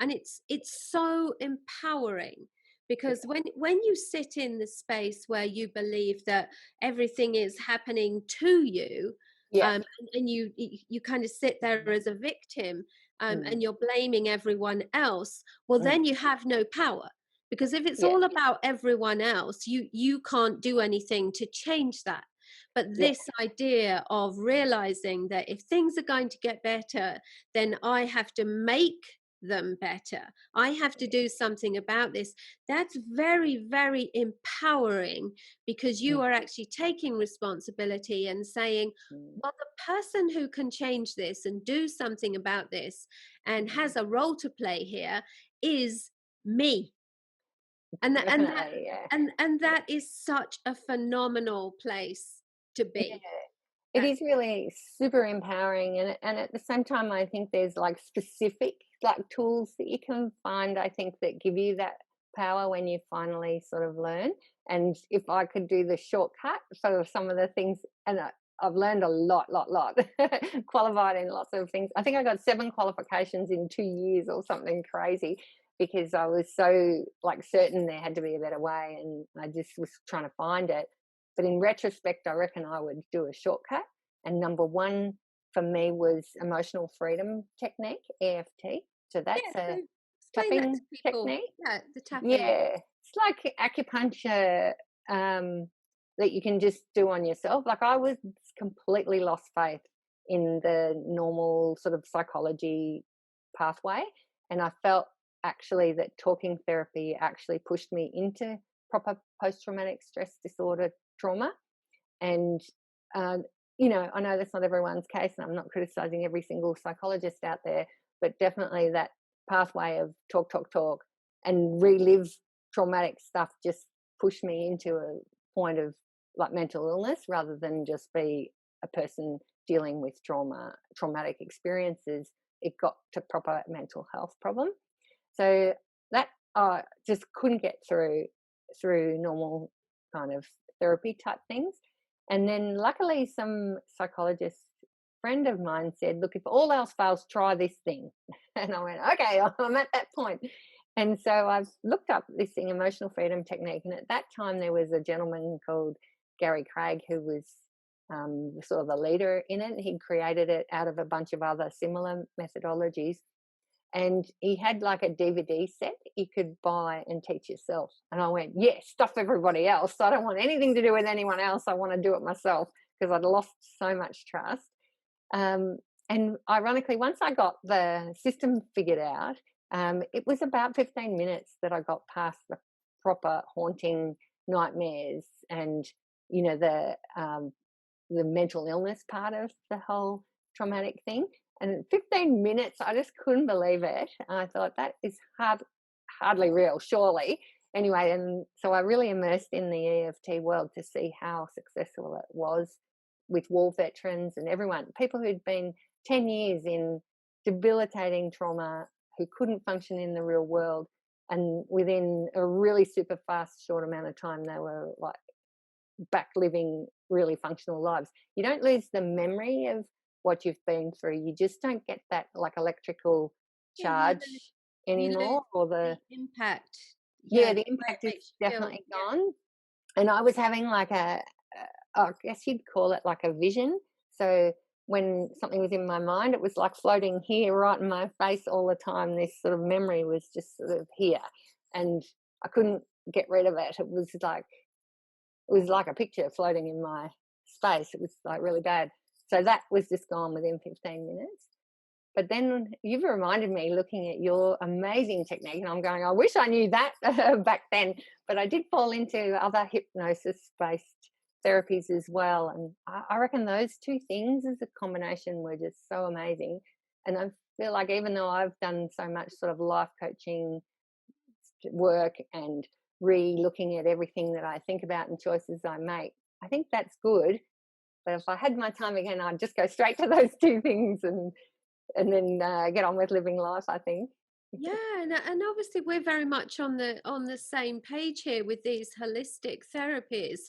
And it's so empowering, because when you sit in the space where you believe that everything is happening to you, Yeah. and you kind of sit there as a victim, Mm. and you're blaming everyone else, well, Mm. then you have no power. Because if it's Yeah. all about everyone else, you can't do anything to change that. But Yeah. this idea of realizing that if things are going to get better, then I have to make them better. I have to do something about this. That's very, very empowering, because you Mm. are actually taking responsibility and saying, Mm. well, the person who can change this and do something about this and has a role to play here is me. And that and that Definitely. Yeah. and that is such a phenomenal place to Yeah. be. It That is really super empowering, and at the same time, I think there's like specific, like, tools that you can find, I think, that give you that power when you finally sort of learn. And if I could do the shortcut for some of the things, and I've learned a lot, qualified in lots of things. I think I got 7 qualifications in 2 years or something crazy, because I was so, like, certain there had to be a better way, and I just was trying to find it. But in retrospect, I reckon I would do a shortcut. And number one for me was emotional freedom technique, EFT. So yeah, that's a so explain that to tapping people. technique. Yeah, the tapping. Yeah, it's like acupuncture, that you can just do on yourself. Like, I was completely lost faith in the normal sort of psychology pathway, and I felt actually that talking therapy actually pushed me into proper post-traumatic stress disorder trauma. And uh, I know that's not everyone's case, and I'm not criticizing every single psychologist out there, but definitely that pathway of talk, and relive traumatic stuff just pushed me into a point of, like, mental illness, rather than just be a person dealing with traumatic experiences. It got to proper mental health problem. So that just couldn't get through normal kind of therapy type things. And then luckily some psychologist friend of mine said, look, if all else fails, try this thing. And I went, okay, I'm at that point. And so I've looked up this thing, emotional freedom technique. And at that time, there was a gentleman called Gary Craig who was sort of the leader in it. He created it out of a bunch of other similar methodologies. And he had like a DVD set you could buy and teach yourself. And I went, yeah, stuff everybody else. I don't want anything to do with anyone else. I want to do it myself, because I'd lost so much trust. And ironically, once I got the system figured out, it was about 15 minutes that I got past the proper haunting nightmares and, the mental illness part of the whole traumatic thing. And in 15 minutes, I just couldn't believe it. I thought, that is hardly real, surely. anyway, and so I really immersed in the EFT world to see how successful it was with war veterans and everyone, people who'd been 10 years in debilitating trauma, who couldn't function in the real world. And within a really super fast, short amount of time, they were like back living really functional lives. You don't lose the memory of what you've been through. You just don't get that like electrical Yeah, you charge lose anymore, or the impact. yeah, Yeah, the the way it impact is makes you feel. definitely Yeah. gone. And I was having like I guess you'd call it like a vision. So when something was in my mind, it was like floating here right in my face all the time. This sort of memory was just sort of here, and I couldn't get rid of it. It was like a picture floating in my space. It was like really bad. So that was just gone within 15 minutes. But then you've reminded me, looking at your amazing technique, and I'm going, I wish I knew that back then. But I did fall into other hypnosis based therapies as well. And I reckon those two things as a combination were just so amazing. And I feel like even though I've done so much sort of life coaching work and re-looking at everything that I think about and choices I make, I think that's good. But if I had my time again, I'd just go straight to those two things and then get on with living life, I think. Yeah, and obviously we're very much on the same page here with these holistic therapies,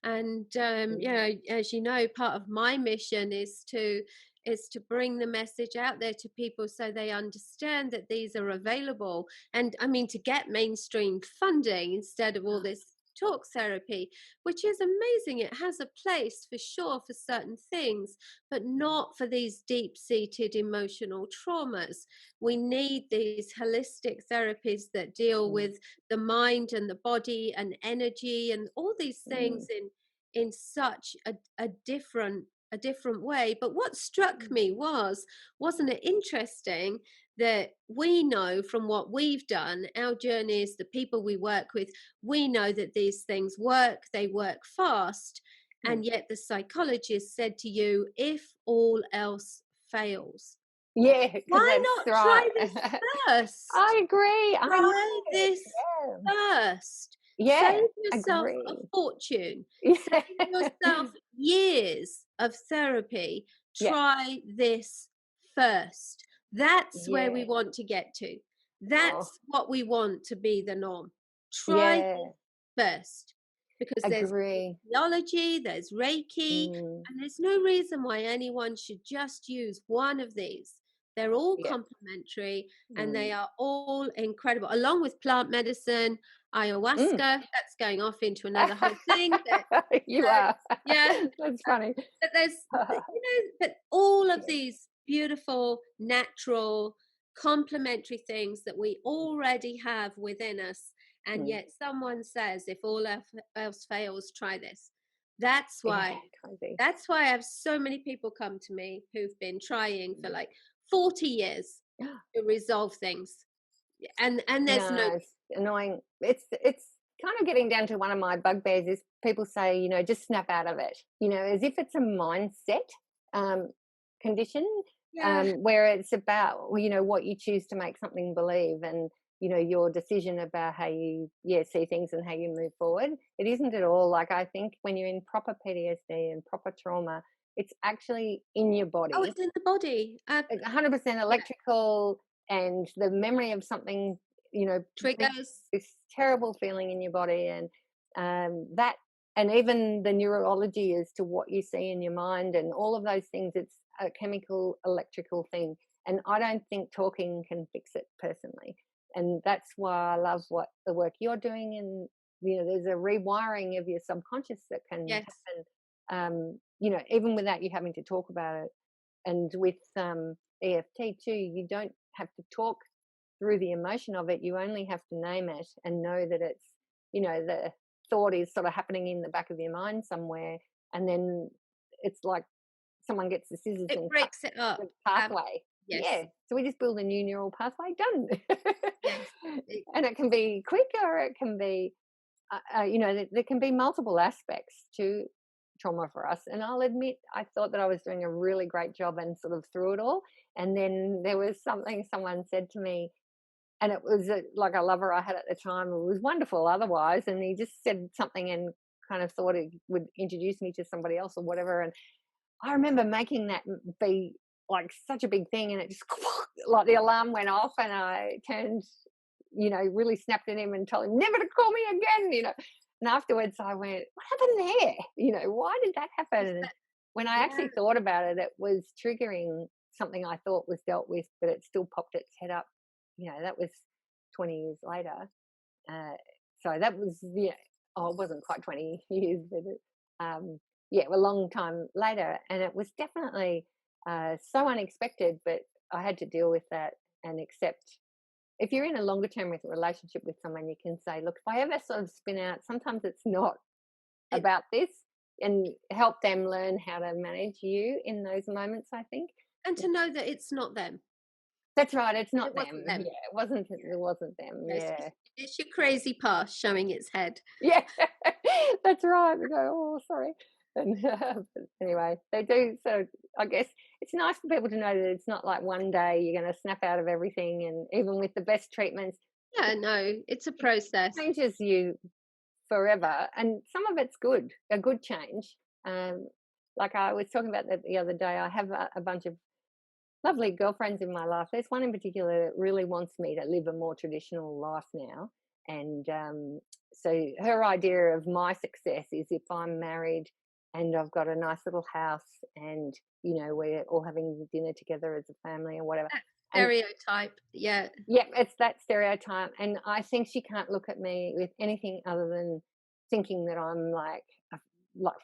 and you Mm, know, as you know, part of my mission is to bring the message out there to people so they understand that these are available, and I mean to get mainstream funding instead of all this talk therapy, which is amazing. It has a place for sure for certain things, but not for these deep-seated emotional traumas. We need these holistic therapies that deal mm, with the mind and the body and energy and all these things mm, in such a different way. But what struck me wasn't it interesting that we know from what we've done, our journeys, the people we work with, we know that these things work, they work fast, mm. and yet the psychologist said to you, if all else fails, Yeah, because why that's not try right. this first? I agree. I Try know. this Yeah. first. Yeah, Save yourself a agree. fortune. Yeah. Save yourself years of therapy. Yeah. Try this first. That's where we Yeah. want to get to. Oh, That's what we want to be the norm. Try yeah. this first because there's Agree. theology, there's Reiki, Mm, and there's no reason why anyone should just use one of these. They're all yeah. complementary and Mm. they are all incredible, along with plant medicine, ayahuasca. Mm. That's going off into another whole thing. But You uh, are. yeah, That's funny. but there's, but all of Yeah. these beautiful, natural, complementary things that we already have within us, and Mm. yet someone says, if all else fails, try this. That's Yeah, why. crazy. That's why I have so many people come to me who've been trying for like 40 years to resolve things, and there's no. No, it's annoying. It's kind of getting down to one of my bugbears is people say, just snap out of it, as if it's a mindset um, condition, Yeah, where it's about, what you choose to make something believe, and your decision about how you see things and how you move forward. It isn't at all. Like, I think when you're in proper PTSD and proper trauma, it's actually in your oh, body. it's in the body. 100% Yeah, electrical, and the memory of something, brings triggers. this terrible feeling in your body, and that, and even the neurology as to what you see in your mind and all of those things, it's a chemical electrical thing, and I don't think talking can fix it personally. And that's why I love what the work you're doing, and there's a rewiring of your subconscious that can Yes, happen, even without you having to talk about it. And with EFT too, you don't have to talk through the emotion of it. You only have to name it and know that it's, the thought is sort of happening in the back of your mind somewhere. And then it's like someone gets the scissors it and cuts breaks it up. the pathway. Yes, Yeah. So we just build a new neural pathway, done. yes. It, And it can be quick, or it can be there can be multiple aspects to trauma for us. And I'll admit, I thought that I was doing a really great job and sort of through it all. And then there was something someone said to me, and it was like a lover I had at the time who was wonderful otherwise, and he just said something and kind of thought it would introduce me to somebody else or whatever. And I remember making that be like such a big thing, and it just like the alarm went off, and I turned, really snapped at him and told him never to call me again. And afterwards I went, what happened there? Why did that happen? Is And that when I yeah. actually thought about it, it was triggering something I thought was dealt with, but it still popped its head up. That was 20 years later. Uh, so that was, yeah, oh, it wasn't quite 20 years, but yeah, a long time later. And it was definitely so unexpected, but I had to deal with that and accept. If you're in a longer term with a relationship with someone, you can say, look, if I ever sort of spin out, sometimes it's not It about this, and help them learn how to manage you in those moments, I think. and to know that it's not them. That's right, it's It not them. wasn't Yeah, them. it wasn't them. Yes, Yeah. it's your crazy past showing its head. Yeah, that's right. We go, oh, sorry. And but anyway, they do. So I guess it's nice for people to know that it's not like one day you're going to snap out of everything. And even with the best treatments, Yeah, no, it's a it process. changes you forever. And some of it's good, a good change. Um, like I was talking about that the other day, I have a bunch of lovely girlfriends in my life. There's one in particular that really wants me to live a more traditional life now. And so her idea of my success is if I'm married and I've got a nice little house and, we're all having dinner together as a family or whatever. That And stereotype, yeah. yeah, it's that stereotype. And I think she can't look at me with anything other than thinking that I'm like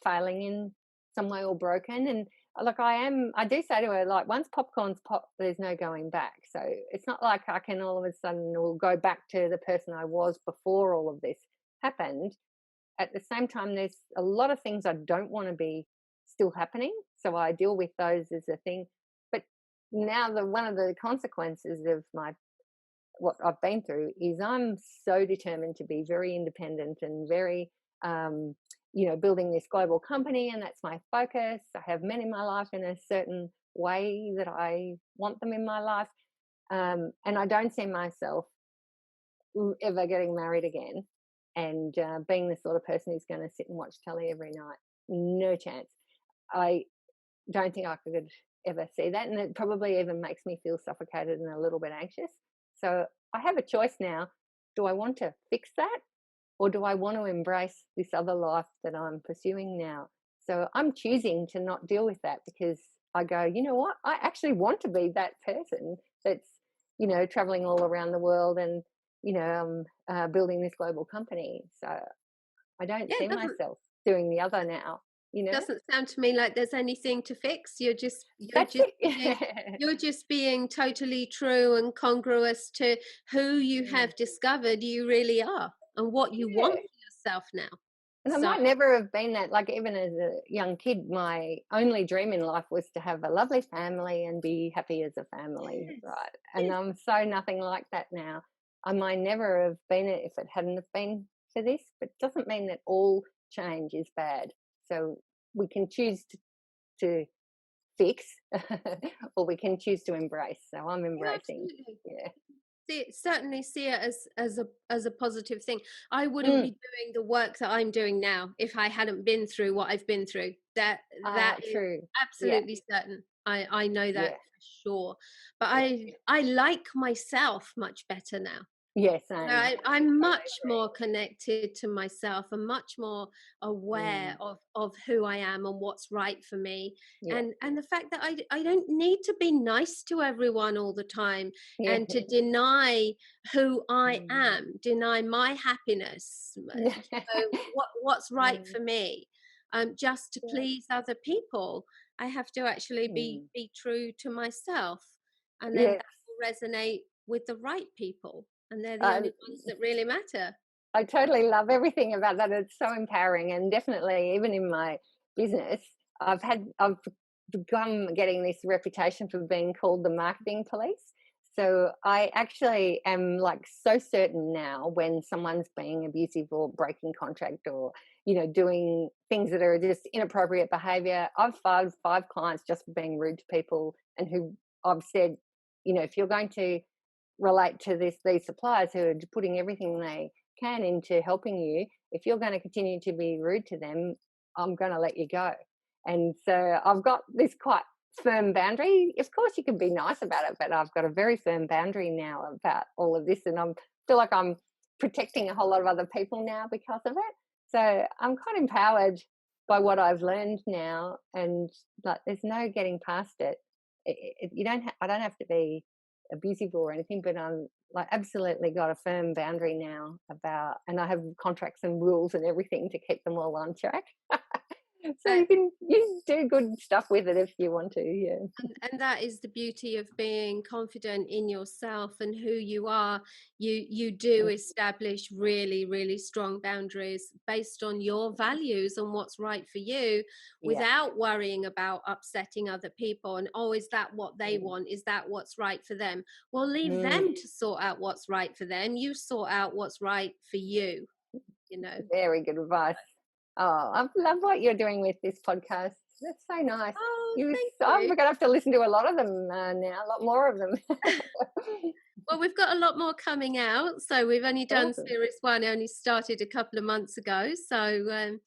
failing in some way or broken. And like I do say to her, like, once popcorn's popped, there's no going back. So it's not like I can all of a sudden will go back to the person I was before all of this happened. At the same time, there's a lot of things I don't want to be still happening. So I deal with those as a thing. But now one of the consequences of what I've been through is I'm so determined to be very independent and very, building this global company, and that's my focus. I have men in my life in a certain way that I want them in my life, and I don't see myself ever getting married again and being the sort of person who's going to sit and watch telly every night. No chance. I don't think I could ever see that, and it probably even makes me feel suffocated and a little bit anxious. So I have a choice now. Do I want to fix that, or do I want to embrace this other life that I'm pursuing now? So I'm choosing to not deal with that, because I go, you know what, I actually want to be that person that's, traveling all around the world and, building this global company. So I don't Yeah, see it doesn't myself doing the other now, doesn't sound to me like there's anything to fix. You're that's just being it. you're just being totally true and congruous to who you Mm. have discovered you really are and what you want Yeah. for yourself now. And I So, might never have been that. Like, even as a young kid, my only dream in life was to have a lovely family and be happy as a family, yes, right? And yes. I'm so nothing like that now. I might never have been it if it hadn't have been for this, but it doesn't mean that all change is bad. So we can choose to fix, or we can choose to embrace. So I'm Yeah, embracing. absolutely. Yeah. Certainly see it as a positive thing. I wouldn't Mm. be doing the work that I'm doing now if I hadn't been through what I've been through. That is True. Yeah. absolutely certain. I know that Yeah. for sure. But Yeah. I like myself much better now. Yeah. No, Same. I I'm totally much more connected to myself and much more agree. aware of who I am and what's right for me. Yeah. And the fact that I don't need to be nice to everyone all the time Yeah. and to deny who I Mm. am, deny my happiness, what's right Mm. for me, just to Yeah. please other people. I have to actually Mm. be true to myself, and then Yes. that will resonate with the right people, and they're the I only ones that really matter. I totally love everything about that. It's so empowering, and definitely even in my business, I've become getting this reputation for being called the marketing police. So I actually am like so certain now when someone's being abusive or breaking contract or doing things that are just inappropriate behavior. I've five clients just for being rude to people, and who I've said, if you're going to relate to these suppliers who are putting everything they can into helping you. If you're going to continue to be rude to them, I'm going to let you go. And so I've got this quite firm boundary. Of course, you can be nice about it, but I've got a very firm boundary now about all of this, and I feel like I'm protecting a whole lot of other people now because of it. So I'm quite empowered by what I've learned now, and like there's no getting past it. You don't. I don't have to be abusive or anything, but I'm like absolutely got a firm boundary now about, and I have contracts and rules and everything to keep them all on track. So Uh, you do good stuff with it if you want to, yeah. and that is the beauty of being confident in yourself and who you are. You do establish really, really strong boundaries based on your values and what's right for you, Yeah. without worrying about upsetting other people. And oh, is that what they Mm. want? Is that what's right for them? Well, leave Mm. them to sort out what's right for them. You sort out what's right for you know. Very good advice. Oh, I love what you're doing with this podcast. That's so nice. Oh, thank I'm you. going to have to listen to a lot of them now, a lot more of them. Well, we've got a lot more coming out. So we've only done Awesome. series one, only started a couple of months ago. So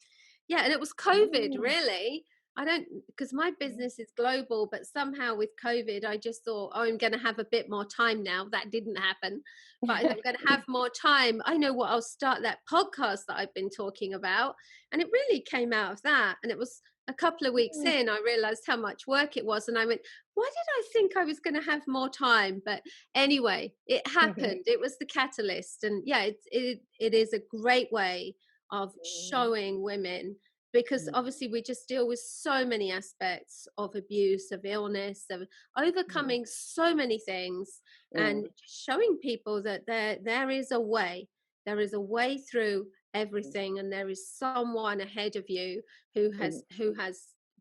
yeah, and it was COVID, Mm. really. I don't, because my business is global, but somehow with COVID, I just thought, oh, I'm going to have a bit more time now. That didn't happen, but I'm going to have more time. I know what, I'll start that podcast that I've been talking about. And it really came out of that. And it was a couple of weeks in, I realized how much work it was. And I went, why did I think I was going to have more time? But anyway, it happened. It was the catalyst. And yeah, it is a great way of showing women, because obviously we just deal with so many aspects of abuse, of illness, of overcoming so many things, and just showing people that there is a way. There is a way through everything, and there is someone ahead of you who has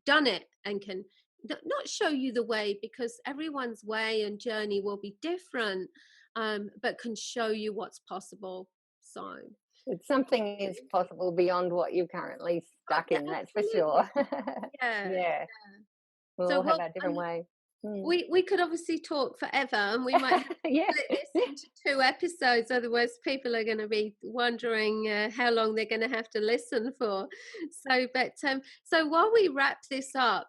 done it and can not show you the way, because everyone's way and journey will be different, but can show you what's possible. So Something is possible beyond what you're currently oh, stuck yeah, in, that's for absolutely. sure. Yeah. Yeah, we'll So all have well, our different way. Mm. we could obviously talk forever, and we might have to Yeah. split this into two episodes. Otherwise, people are going to be wondering how long they're going to have to listen for. So, but so while we wrap this up,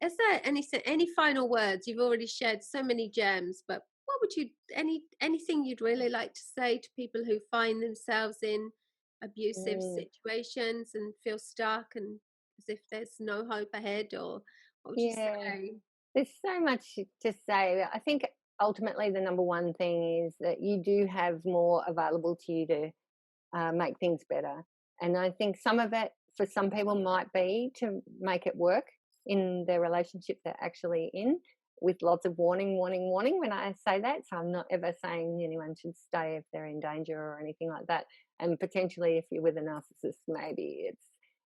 is there any final words? You've already shared so many gems, but what would you anything you'd really like to say to people who find themselves in abusive Mm. situations and feel stuck and as if there's no hope ahead, or what would you Yeah. say? There's so much to say. I think ultimately the number one thing is that you do have more available to you to make things better. And I think some of it for some people might be to make it work in their relationship they're actually in, with lots of warning, warning, warning when I say that. So I'm not ever saying anyone should stay if they're in danger or anything like that. And potentially if you're with a narcissist, maybe it's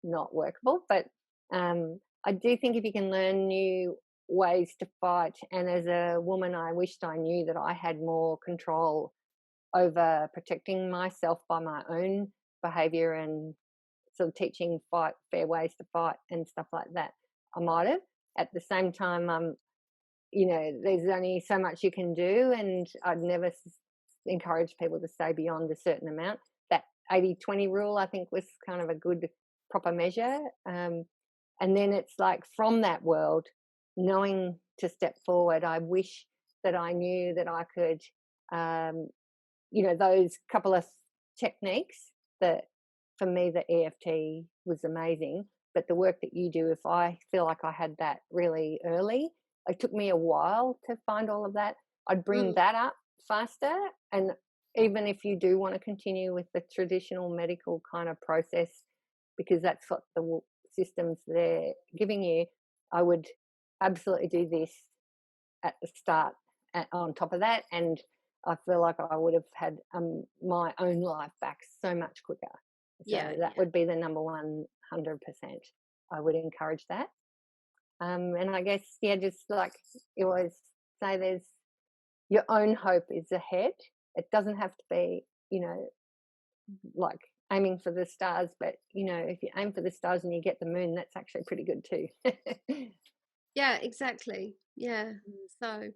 not workable. But I do think if you can learn new ways to fight, and as a woman, I wished I knew that I had more control over protecting myself by my own behavior and sort of teaching fair ways to fight and stuff like that. I might have. At the same time, there's only so much you can do, and I'd never encourage people to stay beyond a certain amount. That 80-20 rule, I think, was kind of a good proper measure. And then it's like from that world, knowing to step forward, I wish that I knew that I could those couple of techniques that for me, the EFT was amazing. But the work that you do, if I feel like I had that really early, it took me a while to find all of that. I'd bring Mm, that up faster. And even if you do want to continue with the traditional medical kind of process, because that's what the systems they're giving you, I would absolutely do this at the start on top of that. And I feel like I would have had my own life back so much quicker. yeah, So that yeah. would be the number 100%. I would encourage that. And I guess, yeah, just like you always say, there's your own hope is ahead. It doesn't have to be, like aiming for the stars, but, if you aim for the stars and you get the moon, that's actually pretty good too. Yeah, exactly. Yeah. So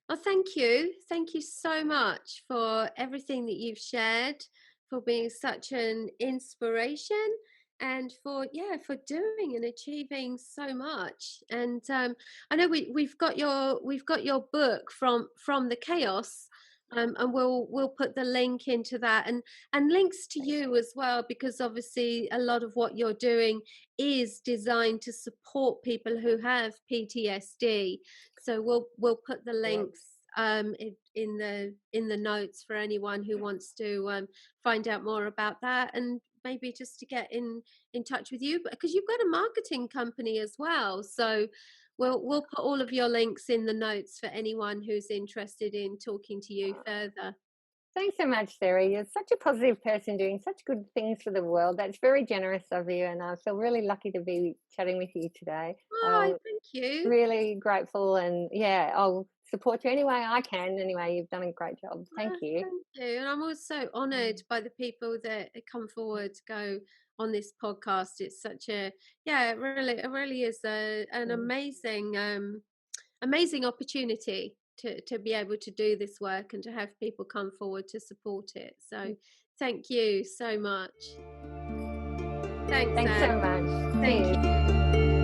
Oh, thank you. Thank you so much for everything that you've shared, for being such an inspiration, and for, yeah, for doing and achieving so much. And I know we've got your book from the chaos. And we'll put the link into that, and links to Thank you you. as well, because obviously a lot of what you're doing is designed to support people who have PTSD. So we'll put the Yes. links in the notes for anyone who wants to find out more about that, and maybe just to get in touch with you, because you've got a marketing company as well. So we'll put all of your links in the notes for anyone who's interested in talking to you further. Thanks so much, Sarah. You're such a positive person doing such good things for the world. That's very generous of you, and I feel really lucky to be chatting with you today. Oh, thank you. Really grateful, and yeah, I'll support you any way I can. Anyway, you've done a great job. Thank you. Thank you. And I'm also honoured Mm, by the people that come forward to go on this podcast. It's such a, yeah, it really is an mm, amazing opportunity to be able to do this work and to have people come forward to support it. So mm. thank you so much. Thanks, Thanks so Anne. much. Thank Cheers. you.